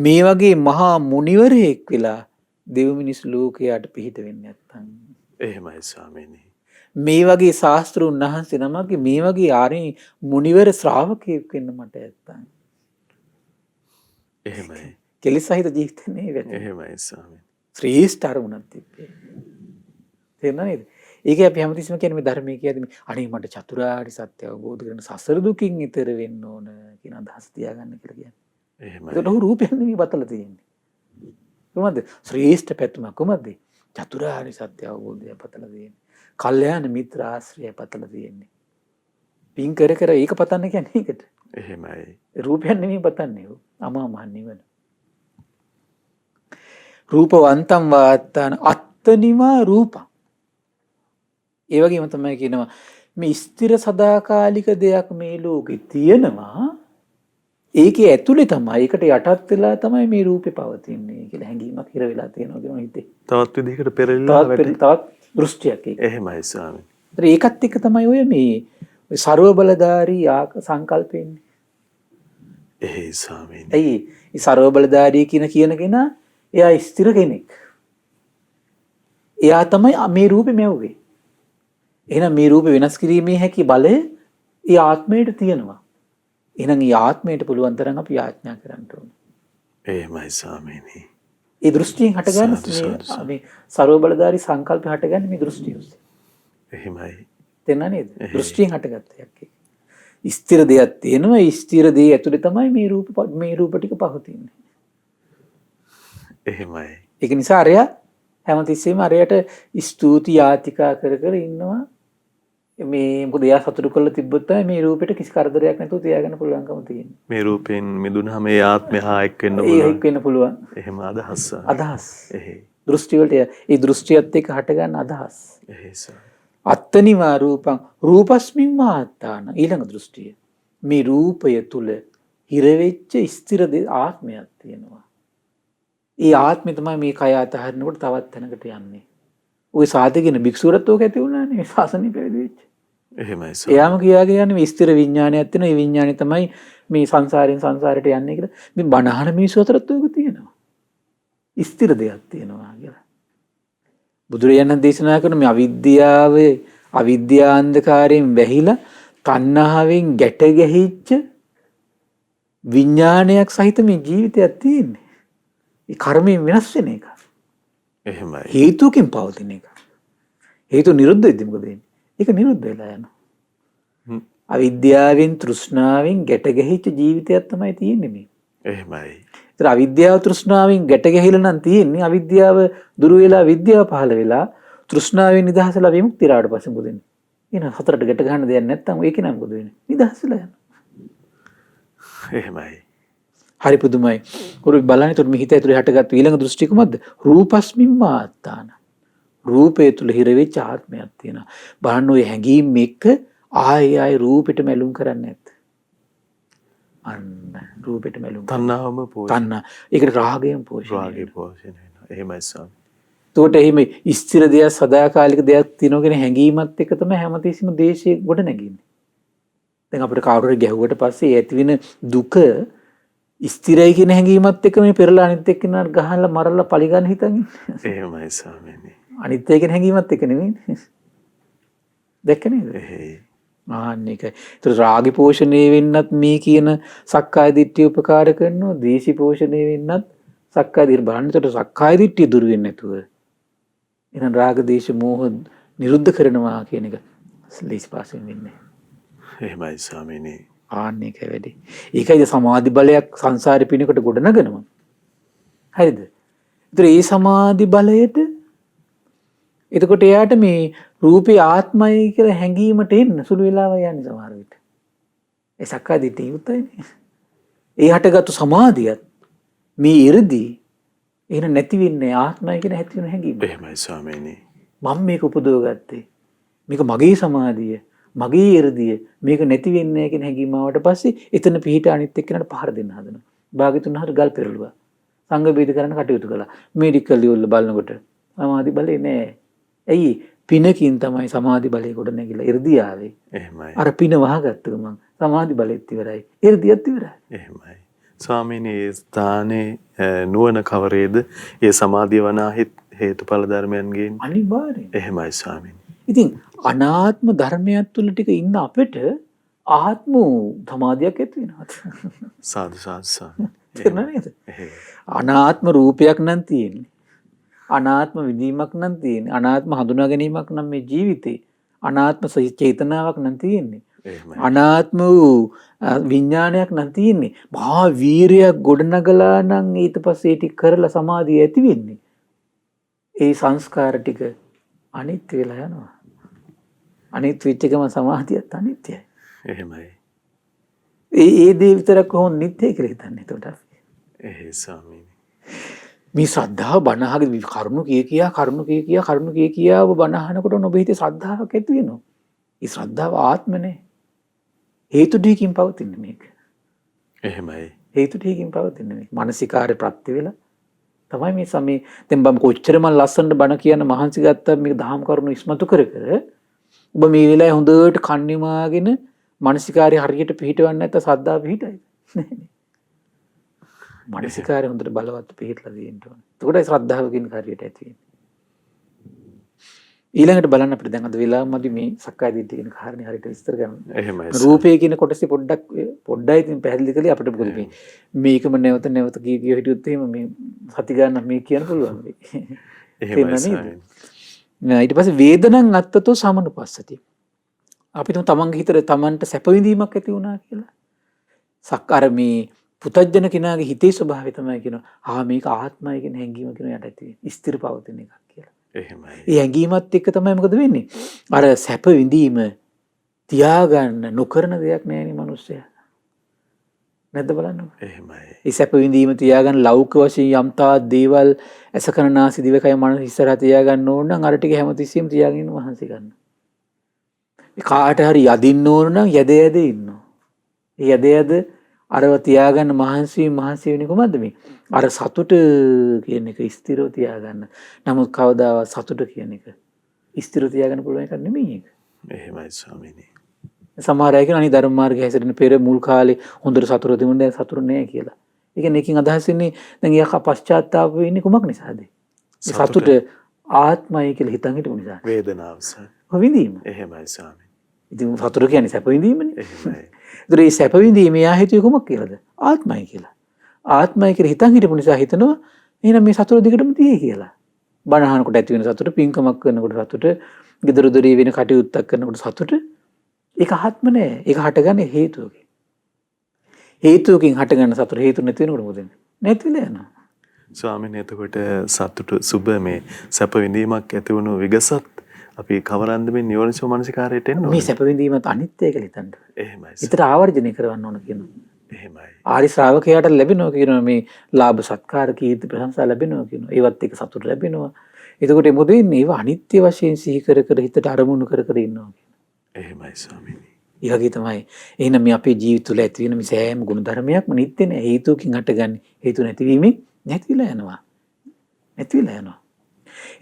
මේ වගේ මහා මුනිවරයෙක් වෙලා දෙව් මිනිස් ලෝකයට පිහිට වෙන්නේ නැත්තම්. එහෙමයි ස්වාමීනි. මේ වගේ ශාස්ත්‍රූන් වහන්සේ නමක් මේ වගේ ආරි මුනිවර ශ්‍රාවකයෙක් වෙන්න මට නැත්තම්. එහෙමයි. කෙලිස් සහිත ජීවිතේ නෙවෙයි වෙන්නේ. එහෙමයි ස්වාමීනි. ශ්‍රේෂ්ඨ අරමුණක් තිබ්බේ. තේරුණා නේද? ඒක අපි හැමතිස්සෙම කියන්නේ මේ ධර්මයේ කියද්දි මේ අනේ මට චතුරාර්ය සත්‍ය අවබෝධ කරගෙන සසර දුකින් ඈතර වෙන්න ඕන කියන අදහස තියාගන්න කියලා කියන්නේ. එහෙමයි. ඒකට ඔහු රූපයෙන් නෙමෙයි බතලා තියෙන්නේ. කොහොමද? ශ්‍රේෂ්ඨ පැතුම කොහොමද? චතුරාර්ය සත්‍ය අවබෝධය පතලා තියෙන්නේ. කල්යාණ මිත්‍ර ආශ්‍රය පතලා තියෙන්නේ. පින් කර කර ඒක පතන්න කියන්නේ ඒකට. එහෙමයි. රූපයෙන් නෙමෙයි පතන්නේ. අමා මහ නිවන. රූපවන්තම් වාත්තාන අත්තනිවා රූපං. ඒ වගේම තමයි කියනවා මේ ස්ථිර සදාකාලික දෙයක් මේ ලෝකේ තියෙනවා. ඒකේ ඇතුලේ තමයි ඒකට යටත් වෙලා තමයි මේ රූපේ පවතින්නේ කියලා හැඟීමක් හිර වෙලා තියෙනවා කියන හිතේ. තවත් විදිහකට පෙරලිලා තවත් දෘෂ්ටියක් ඒක. එහෙමයි ස්වාමීනි. ඒකත් එක්ක තමයි ඔය මේ ਸਰව බලධාරී සංකල්පෙන්නේ. එහෙයි ස්වාමීනි. ඇයි මේ ਸਰව බලධාරී කියන කෙනා එයා ස්ථිර කෙනෙක්. එයා තමයි මේ රූපේ මෙව්වේ. එහෙනම් මේ රූපේ වෙනස් කිරීමේ හැකි බලය ඒ ආත්මයට තියෙනවා. එහෙනම් ඒ ආත්මයට පුළුවන් තරම් අපි යාඥා කරන්න ඕනේ. එහෙමයි ස්වාමීනි. ඒ දෘෂ්ටියෙන් හටගන්න මේ ਸਰව බලධාරී සංකල්ප හටගන්නේ මේ දෘෂ්ටිය ඔස්සේ. එහෙමයි. තේරුණා නේද? දෘෂ්ටියෙන් හටගත්ත එකක් ඒක. ස්ථිර දෙයක් තියෙනවා. ඒ ස්ථිර දේ ඇතුලේ තමයි මේ රූප ටික පවතින්නේ. එහෙමයි. ඒක නිසා අරයා හැමතිස්සෙම අරයට ස්තුති යාතිකා කර කර ඉන්නවා. මේ මොකද එයා සතුටු කරලා තිබ්බොත් තමයි මේ රූපෙට කිසි කරදරයක් නැතුව තියාගන්න පුළුවන්කම තියෙන්නේ. මේ රූපෙන් මිදුනහම මේ ආත්මය හා එක් වෙන්න ඒ පුළුවන්. එක් වෙන්න පුළුවන්. එහෙම අදහස්. අදහස්. එහෙයි. දෘෂ්ටි වලට ඒ දෘෂ්ටියත් එක්ක හට ගන්න අදහස්. එහෙයි සර්. අත්තනිවා රූපං රූපස්මින් මාත්තාන ඊළඟ දෘෂ්ටිය. මේ රූපය තුල හිර වෙච්ච ස්ථිර ආත්මයක් තියෙනවා. ඒ ආත්මය තමයි මේ කය අතහරිනකොට තවත් තැනකට යන්නේ. ওই සාධකගෙන භික්ෂුවරත් ඕක ඇති වුණානේ මේ ශාසනය පැවිදි වෙච්ච. එහෙමයි සර්. එයාම කියාගෙන යන්නේ මේ ස්ථිර විඥානයක් තියෙනවා. ඒ විඥානය තමයි මේ සංසාරයෙන් සංසාරයට යන්නේ කියලා. මේ බණහන මිනිස්සු අතරත් ඕක තියෙනවා. ස්ථිර දෙයක් තියෙනවා කියලා. බුදුරජාණන් දේශනා කරන මේ අවිද්‍යාන්ධකාරයෙන් වැහිලා තණ්හාවෙන් ගැට ගැහිච්ච විඥානයක් සහිත මේ ජීවිතයක් තියෙන්නේ. ඒ කර්මයෙන් වෙනස් වෙන එක. එහෙමයි. හේතුකින් පවතින එක. හේතු නිරුද්ධ වෙද්දි මොකද වෙන්නේ? ඒක නිරුද්ධ වෙලා යනවා. අවිද්‍යාවෙන් තෘෂ්ණාවෙන් ගැට ගැහිච්ච ජීවිතයක් තමයි තියෙන්නේ මේ. එහෙමයි. ඒතර අවිද්‍යාව තෘෂ්ණාවෙන් ගැට ගැහිලා නම් තියෙන්නේ අවිද්‍යාව දුරු වෙලා විද්‍යාව පහළ වෙලා තෘෂ්ණාවෙන් නිදහසලා විමුක්තියට පස්සේ මොකද වෙන්නේ? එහෙනම් හතරට ගැට ගන්න දෙයක් නැත්තම් ඒක නම් මොකද වෙන්නේ? නිදහසලා යනවා. එහෙමයි. හරි පුදුමයි. උරු බලන්න ඒතර මේ හිත ඇතුලේ හටගත් ඊළඟ දෘෂ්ටි කොහොමද? රූපස්මින් මාත්තාන. රූපය තුල හිර වෙච්ච ආත්මයක් තියෙනවා. බලන්න ඔය හැඟීම් එක්ක ආයෙ රූපෙට මැලුම් කරන්නේ නැත්. අන්න රූපෙට මැලුම්. තණ්හාවම තණ්හා. ඒකට රාගයෙන් පෝෂණය. රාගේ පෝෂණය වෙනවා. එහෙමයි ස්වාමී. එතකොට එහෙම ස්ථිර දෙයක් සදාකාලික දෙයක් තියෙනවා කියන හැඟීමත් එක්ක තමයි හැමතිස්සෙම දේශයේ ගොඩ නැගින්නේ. දැන් අපිට කවුරු හරි ගැහුවට පස්සේ ඇතිවෙන දුක ස්ථිරයි කියන හැඟීමත් එක්ක මේ පෙරලා අනිත් එක්කෙනාට ගහලා මරලා පරිගන්න හිතන් ඉන්නේ. එහෙමයි ස්වාමීනි. අනිත් එක හැඟීමත් එක්ක නෙමෙයි. දැක්ක නේද? එහෙයි. ආන්න එකයි. ඒතර රාගි පෝෂණය වෙන්නත් මේ කියන සක්කාය දිට්ඨිය උපකාර කරනවා. දේශි පෝෂණය වෙන්නත් සක්කාය දිට්ඨිය බලන්න. ඒතර සක්කාය දිට්ඨිය දුරු වෙන්නේ නැතුව එහෙනම් රාග දේශ මෝහ නිරුද්ධ කරනවා කියන එක ලීස් පාසෙන් වෙන්නේ. එහෙමයි ස්වාමීනි. ආන්න එකයි වැඩි. ඒකයි සමාධි බලයක් සංසාරේ පිනකට ගොඩ නගනවා. හරිද? ඒතර ඒ සමාධි බලයට එතකොට එයාට මේ රූපේ ආත්මයි කියලා හැඟීමට එන්න සුළු වෙලාව යන්නේ සමහර විට. ඒ සක්කාය දිට්ඨිය උත්තයිනේ. ඒ හටගත්තු සමාධියත් මේ ඉරදී එහෙන නැති වෙන්නේ ආත්මයි කියන හැති වෙන හැඟීම. එහෙමයි ස්වාමීනි. මම මේක උපදව ගත්තේ. මේක මගේ සමාධිය, මගේ ඉරදිය. මේක නැති වෙන්නේ නැහැ කියන හැඟීම ආවට පස්සේ එතන පිහිට අනිත් එක්කනට පහර දෙන්න හදනවා. භාග්‍යතුන් හතර ගල් පෙරළුවා. සංඝ බේද කරන්න කටයුතු කළා. මෙඩිකල් වල බලනකොට සමාධි බලේ නැහැ. ඇයි? පිනකින් තමයි සමාධි බලය ගොඩ නැගිලා 이르දියාවේ. එහෙමයි. අර පින වහගත්ත ගමන් සමාධි බලෙත් ඉවරයි. 이르දියත් ඉවරයි. එහෙමයි. ස්වාමීනි ඒ ස්ථානයේ නුවණ කවරේද? ඒ සමාධිය වනාහි හේතුඵල ධර්මයන්ගෙන් අනිවාර්යෙන්. එහෙමයි ස්වාමීනි. ඉතින් අනාත්ම ධර්මයක් තුල ටික ඉන්න අපිට ආත්ම සමාධියක් ඇති වෙනවා. සාදු සාදු. තේරුණා නේද? අනාත්ම රූපයක් නම් තියෙන්නේ. අනාත්ම විඳීමක් නම් තියෙන්නේ. අනාත්ම හඳුනා ගැනීමක් නම් මේ ජීවිතේ. අනාත්ම චේතනාවක් නම් තියෙන්නේ. අනාත්ම වූ විඥානයක් නම් තියෙන්නේ. මහා වීරයක් ගොඩනගලා නම් ඊට පස්සේ ටික කරලා සමාධිය ඇති වෙන්නේ. ඒ සංස්කාර ටික අනිත්‍ය වෙලා යනවා. අනිත්‍ය වෙච්ච ගමන් සමාධියත් අනිත්‍යයි. එහෙමයි. ඒ දේ විතරක් කොහොමද නිත්‍ය කියලා හිතන්නේ එතකොට අපි? එහෙයි ස්වාමීනි. මේ ශ්‍රද්ධාව බණ අහගෙන කරුණු කිය ඔබ බණ අහනකොට ඔබ හිතේ ශ්‍රද්ධාවක් ඇති වෙනවා. ඒ ශ්‍රද්ධාව ආත්මනේ. හේතු ටිකකින් පවතින්නේ මේක. එහෙමයි. හේතු ටිකකින් පවතින්නේ මේක. මානසිකාර්ය ප්‍රත්‍ය වෙලා තමයි මේ සමේ දැන් බම් කොච්චර මම ලස්සනට බණ කියන මහන්සි ගත්තා මේක දහම් කරුණු ඉස්මතු කර ඔබ මේ වෙලාවේ හොඳට කන්නිමාගෙන මානසිකාර්ය හරියට පිළිහිටවන්නේ නැත්නම් ශ්‍රද්ධාව පිළිහිටයි. මානසිකාර්ය හොඳට බලවත් පිළිහිටලා තියෙන්න ඕනේ. එතකොටයි ශ්‍රද්ධාව කියන කාර්යයට ඇති වෙන්නේ. ඊළඟට බලන්න අපිට දැන් අද වෙලාවමදි මේ සක්කාය දිට්ඨිය කියන කාරණේ හරියට විස්තර කරන්න. එහෙමයි. රූපය කියන කොටසේ පොඩ්ඩයි ඉතින් පැහැදිලි කළේ අපිට මොකද මේ මේකම නැවත කිය හිටියොත් එහෙම මේ සති ගන්න මේ කියන්න පුළුවන් වෙයි. එහෙමයි. ඊට පස්සේ වේදනං අත්තතෝ සමනුපස්සති. අපිට තමන්ගේ හිතේ තමන්ට සැප විඳීමක් ඇති වුණා කියලා. සක්කාර මේ පුතජන කෙනාගේ හිතේ ස්වභාවය තමයි කියනවා මේක ආත්මය කියන හැඟීම කියන යට ඇති වෙන්නේ. ස්ථිර පවතින එකක් කියලා. එහෙමයි. ඒ හැඟීමත් එක්ක තමයි මොකද වෙන්නේ? අර සැප විඳීම තියාගන්න නොකරන දෙයක් නෑනේ මිනිස්සයා. නැද්ද බලන්න. එහෙමයි. ඒ සැප විඳීම තියාගන්න ලෞකික වශයෙන් යම්තා දේවල් ඇසකරනාසි දිවකය මනස ඉස්සරහ තියාගන්න ඕන නම් අර ටික හැමතිස්සෙම තියාගෙන ඉන්න මහන්සි ගන්න. කාට හරි යදින්න ඕන නම් යද ඉන්නවා. ඒ යද අරව තියාගන්න මහන්සි වෙන්නේ කොහොමද මේ? අර සතුට කියන එක ස්ථිරව තියාගන්න. නමුත් කවදාවත් සතුට කියන එක ස්ථිරව තියාගන්න පුළුවන් එකක් නෙමෙයි ඒක. එහෙමයි ස්වාමීනි. සමහර අය කියන අනි ධර්ම මාර්ගය හැසිරෙන පෙර මුල් කාලේ හොඳට සතුට තිබුණ දැන් සතුට නැහැ කියලා. ඒ කියන්නේ එකකින් අදහස් වෙන්නේ දැන් යා පශ්චාත්තාප වෙන්නේ කුමක් නිසාද? සතුට ආත්මය කියලා හිතන් හිටපු නිසා. වේදනාව සර්. විඳීම. එහෙමයි ස්වාමීනි. ඉතින් සතුට කියන්නේ සැප විඳීමනේ. එහෙමයි. ඒතර මේ සැප විඳීම යා හිතුවේ කුමක් කියලාද? ආත්මය කියලා. ආත්මය කියලා හිතන් හිටපු නිසා හිතනවා එහෙනම් මේ සතුට දිගටම තියෙයි කියලා. බණ අහනකොට ඇති වෙන සතුට, පින්කමක් කරනකොට සතුට, gedara dori වෙන කටයුත්තක් කරනකොට සතුට. ඒක ආත්ම නෑ. ඒක හටගන්නේ හේතුවකින්. හේතුවකින් හටගන්න සතුට හේතු නැති වෙනකොට මොකද වෙන්නේ? නැතිලා යනවා. ස්වාමීනි එතකොට සතුට සුබ මේ සැප විඳීමක් ඇති වුණු විගසත් අපි කවරන්ද මේ නිවනසෝ මනසිකාරයට එන්න ඕනේ. මේ සැප විඳීමත් අනිත්‍යයි කියලා හිතන්න. එහෙමයි. විතර ආවර්ජනය කරවන්න ඕන කියනවා. එහෙමයි. ආරි ශ්‍රාවකයාට ලැබෙනවා කියනවා මේ ලාභ සත්කාර කීර්ති ප්‍රශංසා ලැබෙනවා කියනවා. ඒවත් එක්ක සතුට ලැබෙනවා. එතකොට මොකද වෙන්නේ? ඒව අනිත්‍ය වශයෙන් සිහි කර කර හිතට අරමුණු කර කර ඉන්නවා කියනවා. එහෙමයි ස්වාමීනි. ඒ වගේ තමයි. එහෙනම් මේ අපේ ජීවිත තුළ ඇති වෙන මේ සෑම ගුණ ධර්මයක්ම නිත්‍ය නෑ. හේතුකින් හටගන්නේ. හේතු නැතිවීමෙන් නැතිලා යනවා. නැතිලා යනවා.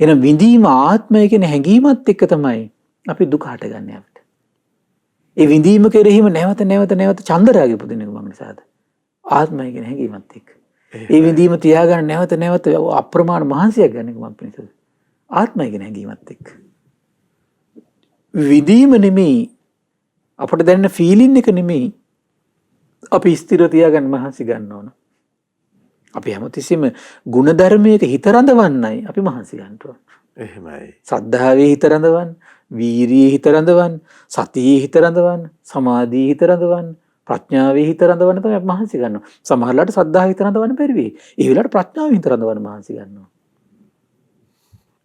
එහෙනම් විඳීම ආත්මය කියන හැඟීමත් එක්ක තමයි අපි දුක හටගන්නේ අපිට. ඒ විඳීම කෙරෙහිම නැවත චන්දරාගය උපදින එක මං නිසාද? ආත්මය කියන හැඟීමත් එක්ක. ඒ විඳීම තියාගන්න නැවත අප්‍රමාණ මහන්සියක් ගන්න එක මං පිළිසද? ආත්මය කියන හැඟීමත් එක්ක. විඳීම නෙමෙයි අපට දැනෙන ෆීලින් එක නෙමෙයි අපි ස්ථිර තියාගන්න මහන්සි ගන්න ඕන. අපි හැමතිස්සෙම ගුණධර්මයක හිත රඳවන්නයි අපි මහන්සි ගන්න ඕන. එහෙමයි. සද්ධාවේ හිත රඳවන්න, වීරියේ හිත රඳවන්න, සතියේ හිත රඳවන්න, සමාධියේ හිත රඳවන්න, ප්‍රඥාවේ හිත රඳවන්න තමයි අපි මහන්සි ගන්නවා. සමහරලාට සද්ධාවේ හිත රඳවන්න බැරි වෙයි. ඒ වෙලාවට ප්‍රඥාවේ හිත රඳවන්න මහන්සි ගන්නවා.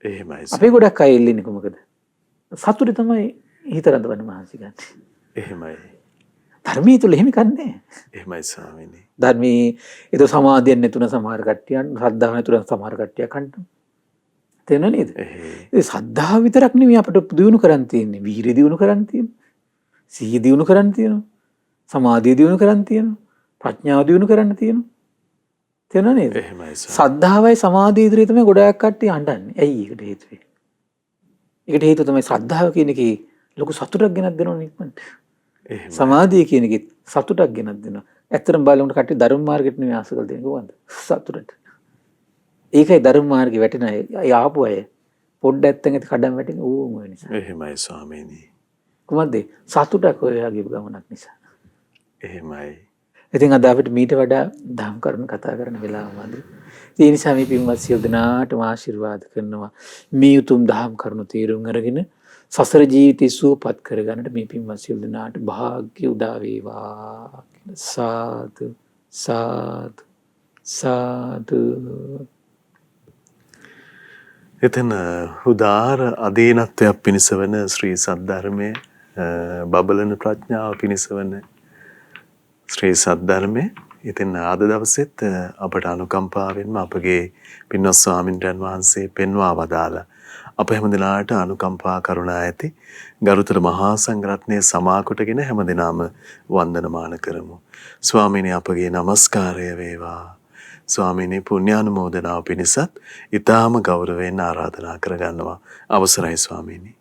එහෙමයි. අපි ගොඩක් අය ඉල්ලන්නේ කොහොමද? සතුටේ තමයි හිත රඳවන්න මහන්සි ගන්න. එහෙමයි. ධර්මයේ තුල එහෙම කන්නේ. එහෙමයි ස්වාමීනි. ධර්මයේ ඒක සමාධියක් නැතුන සමහර කට්ටියන්, ශ්‍රද්ධාව නැතුන සමහර කට්ටියක් කන්ට. තේරෙනව නේද? ඒ ශ්‍රද්ධාව විතරක් නෙමෙයි අපිට දියුණු කරන් තියෙන්නේ. වීරිය දියුණු කරන් තියෙනවා. සිහිය දියුණු කරන් තියෙනවා. සමාධිය දියුණු කරන් තියෙනවා. ප්‍රඥාව දියුණු කරන්න තියෙනවා. තේරෙනව නේද? එහෙමයි. ශ්‍රද්ධාවයි සමාධිය ඉදිරියේ තමයි ගොඩාක් කට්ටිය අඬන්නේ. ඇයි ඒකට හේතුව? ඒකට හේතුව තමයි ශ්‍රද්ධාව කියන එකේ ලොකු සතුටක් ගෙනත් දෙනවනේ ඉක්මනට. එහෙමයි. සමාධිය කියන එකේ සතුටක් ගෙනත් දෙනවා. ඇත්තටම බලනකොට කට්ටිය ධර්ම මාර්ගෙට නෙමෙයි ආස කරලා තියෙන්නේ කොහොමද? සතුටට. ඒකයි ධර්ම මාර්ගේ වැටෙන අය. ඒ ආපු අය පොඩ්ඩක් ඇත්තන් කඩම් වැටෙන්නේ ඕම ඔය නිසා. එහෙමයි ස්වාමීනි. කොහොමද? සතුටක් ඔය වගේ ගමනක් නිසා. එහෙමයි. ඉතින් අද අපිට මීට වඩා දහම් කරුණු කතා කරන්න වෙලාව මදි. ඒ නිසා මේ පින්වත් සියලු දෙනාටම ආශිර්වාද කරනවා. මේ උතුම් දහම් කරුණු තීරුම් අරගෙන සසර ජීවිතය සුවපත් කරගන්නට මේ පින්වත් සියලු දෙනාට භාග්‍ය උදා වේවා. සාදු සාදු සාදු. එතන උදාර අදීනත්වයක් පිණිස වන ශ්‍රී සද්ධර්මයේ බබලන ප්‍රඥාව පිණිස වන ශ්‍රී සද්ධර්මයේ ඉතින් අද දවසෙත් අපට අනුකම්පාවෙන්ම අපගේ පින්වත් ස්වාමින්වයන් වහන්සේ පෙන්වා වදාලා අප හැමදෙනාට අනුකම්පා කරුණා ඇති ගරුතර මහා සංඝරත්නයේ සමා කොටගෙන හැමදෙනාම වන්දනමාන කරමු. ස්වාමීනි අපගේ নমස්කාරය වේවා. ස්වාමීනි පුණ්‍යානුමෝදනාව පිණිසත් ඊටාම ගෞරවයෙන් ආරාධනා කරගන්නවා. අවසරයි ස්වාමීනි.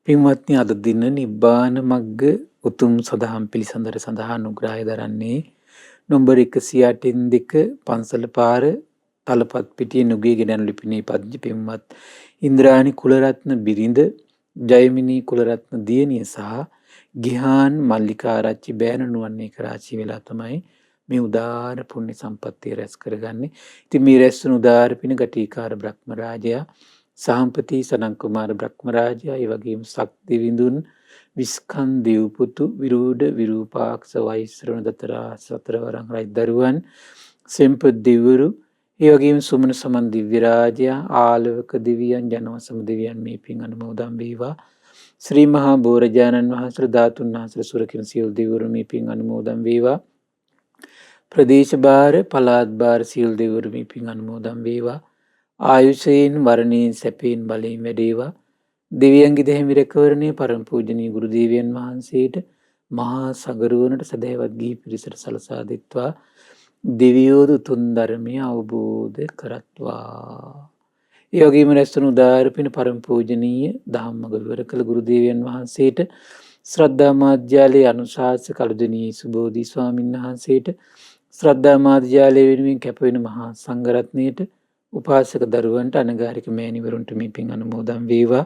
පින්වත්නි අද දින නිබ්බාන මග්ග උතුම් සදහම් පිළිසඳර සඳහා අනුග්‍රහය දරන්නේ නොම්බර 108 පන්සල පාර තලපත් පිටිය නුගී ගෙනන් ලිපිනේ පද්‍ය පින්වත් ඉන්ද්‍රාණි කුලරත්න බිරිඳ ජයමිනී කුලරත්න දියණිය සහ ගිහාන් මල්ලිකාරච්චි බෑනනුවන්නේ කරාචි වෙලා තමයි මේ උදාර පුණ්‍ය සම්පත්තිය රැස් කරගන්නේ. ඉතින් මේ රැස් වුණු උදාර පින ගටිකාර බ්‍රහ්ම රාජයා සාම්පති සනන් කුමාර බ්‍රහ්ම රාජයා ඒ වගේම ශක්ති විඳුන් විස්කන් දේව්පුතු විරූඩ විරූපාක්ෂ වෛශ්‍රවණ දතරා සතරවරන් රජදරුවන් සෙම්පත් දෙවිවරු ඒ වගේම සුමන සමන් දිව්‍ය රාජයා ආලවක දෙවියන් ජනවසම දෙවියන් මේ පින් අනුමෝදන් වේවා. ශ්‍රී මහා බෝරජානන් වහන්සේ ධාතුන් වහන්සේ සුරකින සියලු දෙවිවරු මේ පින් අනුමෝදන් වේවා. ප්‍රදේශ භාර පළාත් භාර සියලු දෙවිවරු මේ පින් අනුමෝදන් වේවා. ආයුෂයෙන් වරණයෙන් සැපයෙන් බලයෙන් වැඩේවා. දෙවියන්ගේ දෙහිමි රැකවරණය පරම පූජනීය ගුරු දේවයන් වහන්සේට මහා සගරුවනට සදහැවත් ගිහි පිරිසට සලසා දෙත්වා. දෙවියෝද උතුම් ධර්මය අවබෝධ කරත්වා. ඒ වගේම රැස්වුණු උදාර පින පරම පූජනීය ධම්මග විවර කළ ගුරු දේවයන් වහන්සේට ශ්‍රද්ධා මාධ්‍යාලයේ අනුශාසක කළුදෙණියේ සුබෝධි ස්වාමීන් වහන්සේට ශ්‍රද්ධා මාධ්‍යාලය වෙනුවෙන් කැපවෙන මහා සංඝරත්නයට උපාසක දරුවන්ට අනගාരിക මෑණිවරුන්ට මේ පින් අනුමෝදන් වේවා.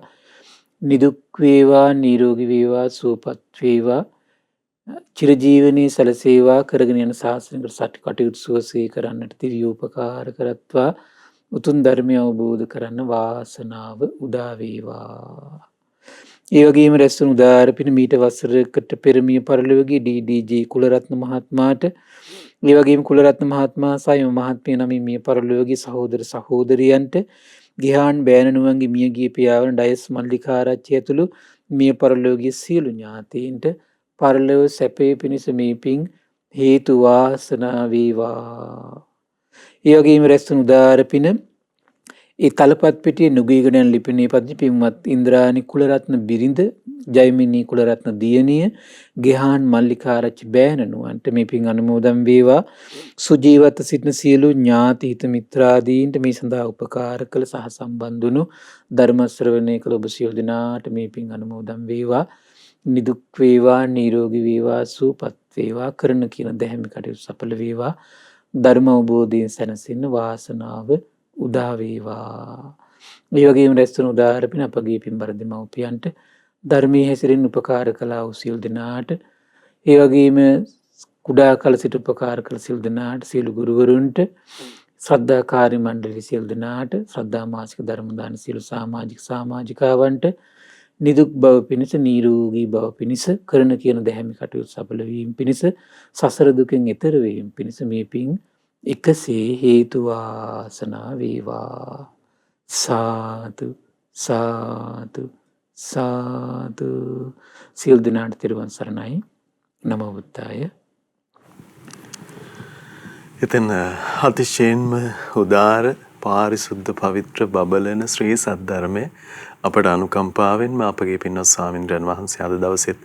නිදුක් වේවා නිරෝගී වේවා සුවපත් වේවා. චිරජීවනයේ සැලසේවා කරගෙන යන ශාසනික කටයුතු සුවසේ කරන්නට දිව්‍යෝපකාර කරත්වා. උතුම් ධර්මය අවබෝධ කරන්න වාසනාව උදා වේවා. ඒ වගේම රැස්වුණු උදාර පින මීට වසරකට පෙර මිය පරලොවගේ ඩී.ඩී.ජී. කුලරත්න මහත්මයාට ඒ වගේම කුලරත්න මහත්මයා සහ මහත්මිය නමින් මිය පරලොවගේ සහෝදර සහෝදරියන්ට ගිහාන් බෑනනුවන්ගේ මියගිය පියාණන් ඩයස් මල්ලිකාරච්චි ඇතුළු මිය පරලොවගේ සියලු ඥාතීන්ට පරලොව සැපේ පිණිස මේ පින් හේතු වාසනා වේවා. ඒ වගේම රැස්වුණු උදාර පින ඒ තලපත් පිටියේ නුගීගණන් ලිපිනේ පද්‍ය පින්වත් ඉන්ද්‍රාණි කුලරත්න බිරිඳ ජයමිනී කුලරත්න දියණිය ගෙහාන් මල්ලිකාරච්චි බෑනනුවන්ට මේ පින් අනුමෝදන් වේවා. සුජීවත සිටින සියලු ඥාති හිත මිත්‍රාදීන්ට මේ සඳහා උපකාර කළ සහ සම්බන්ධ වුණු ධර්ම ශ්‍රවණය කළ ඔබ සියලු දෙනාට මේ පින් අනුමෝදන් වේවා. නිදුක් වේවා නිරෝගී වේවා සුවපත් වේවා කරන කියන දැහැමි කටයුතු සඵල වේවා. ධර්ම අවබෝධයෙන් සැනසෙන්න වාසනාව උදා වේවා. මේ වගේම රැස්වුණු උදාර පින අපගේ පින්බර දෙමව්පියන්ට ධර්මයේ හැසිරෙන්න උපකාර කළා වූ සියලු දෙනාට ඒ වගේම කුඩා කල සිට උපකාර කළ සියලු දෙනාට සියලු ගුරුවරුන්ට ශ්‍රද්ධා කාර්ය මණ්ඩලයේ සියලු දෙනාට ශ්‍රද්ධා මාසික ධර්ම දාන සියලු සමාජිකාවන්ට නිදුක් බව පිණිස නිරෝගී බව පිණිස කරන කියන දැහැමි කටයුතු සඵල වීම පිණිස සසර දුකෙන් එතර වීම පිණිස මේ පින් එකසේ හේතු වාසනා වේවා. සාදු සාදු සාදු. සියලු දෙනාට තෙරුවන් සරණයි. නමෝ බුද්ධාය. එතන අතිශයින්ම උදාර පාරිශුද්ධ පවිත්‍ර බබලන ශ්‍රී සද්ධර්මයේ අපට අනුකම්පාවෙන්ම අපගේ පින්වත් ස්වාමින්වයන් වහන්සේ අද දවසෙත්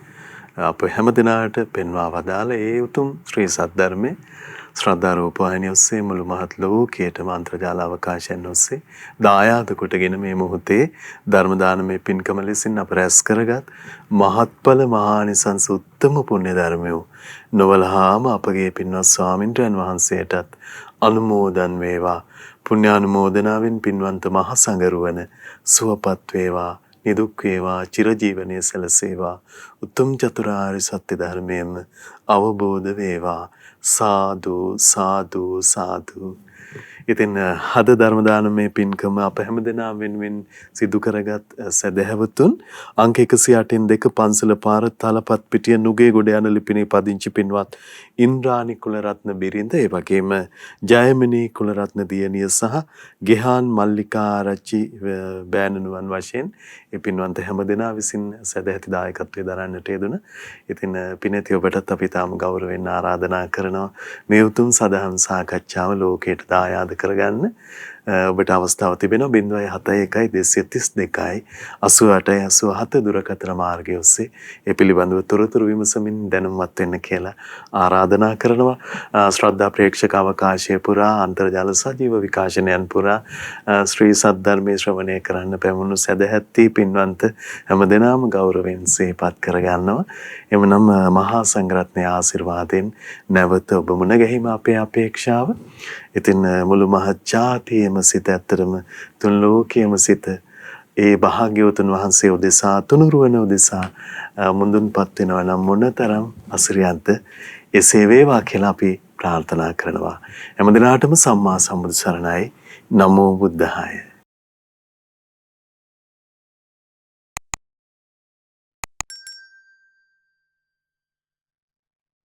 අප හැම දිනාට පෙන්වා වදාළ ඒ උතුම් ශ්‍රී සද්ධර්මයේ ශ්‍රද්ධා රූපවාහිනිය ඔස්සේ මුළු මහත් ලෝකයේටම අන්තර්ජාල අවකාශයන් ඔස්සේ දායාද කොටගෙන මේ මොහොතේ ධර්ම දානමය පින්කම ලෙසින් අප රැස් කරගත් මහත්ඵල මහානිසංස උත්තම පුණ්‍ය ධර්මය නොවලහාම අපගේ පින්වත් ස්වාමින්ද්‍රයන් වහන්සේටත් අනුමෝදන් වේවා. පුණ්‍යානුමෝදනාවෙන් පින්වන්ත මහ සංඝරුවන සුවපත් වේවා, නිදුක් වේවා, චිරජීවනයේ සැලසේවා. උතුම් චතුරාර්ය සත්‍ය ධර්මයෙන්ම අවබෝධ වේවා. සාදු සාදු සාදු. ඉතින් හද ධර්ම දානමය පින්කම අප හැමදෙනා වෙනුවෙන් සිදු කරගත් සදහැවතුන් අංක 108න් 2 පන්සල පාර තලපත් පිටිය නුගේ ගොඩ යන ලිපිනේ පදිංචි පින්වත් ඉන්ද්‍රානි කුලරත්න බිරිඳ, ඒ වගේම ජයමිනී කුලරත්න දියණිය සහ ගෙහාන් මල්ලිකා ආරච්චි බෑණනුවන් වශයෙන් ඒ පින්වන්ත හැමදෙනා විසින් සදැහැති දායකත්වයේ දරන්නට යෙදුණ. ඉතින් පිනැති ඔබටත් අපි තාම ගෞරවයෙන් ආරාධනා කරනවා මේ උතුම් සදහම් සාකච්ඡාව ලෝකයට දායාද කරගන්න. ඔබට අවස්ථාව තිබෙනවා 071 232 88 87 දුරකථන මාර්ගය ඔස්සේ ඒ පිළිබඳව තොරතුරු විමසමින් දැනුම්වත් වෙන්න කියලා ආරාධනා කරනවා. ශ්‍රද්ධා ප්‍රේක්ෂක අවකාශය පුරා අන්තර්ජාල සජීව විකාශනයන් පුරා ශ්‍රී සද්ධර්මයේ ශ්‍රවණය කරන්න පැමුණු සදැහැති පින්වන්ත හැමදෙනාම ගෞරවයෙන් සිහිපත් කරගන්නවා. එමනම් මහා සංඝරත්නයේ ආශිර්වාදයෙන් නැවත ඔබ මුණ ගැහිම අපේ අපේක්ෂාව. ඉතින් මුළු මහත් ජාතියේම සිත, ඇත්තටම තුන් ලෝකයේම සිත ඒ භාග්‍යවතුන් වහන්සේ උදෙසා, තුනුරුවන උදෙසා මුඳුන්පත් වෙනවා නම් මොනතරම් අසිරියක්ද. එසේ වේවා කියලා අපි ප්‍රාර්ථනා කරනවා. හැමදිනාටම සම්මා සම්බුදු සරණයි. නමෝ බුද්ධාය.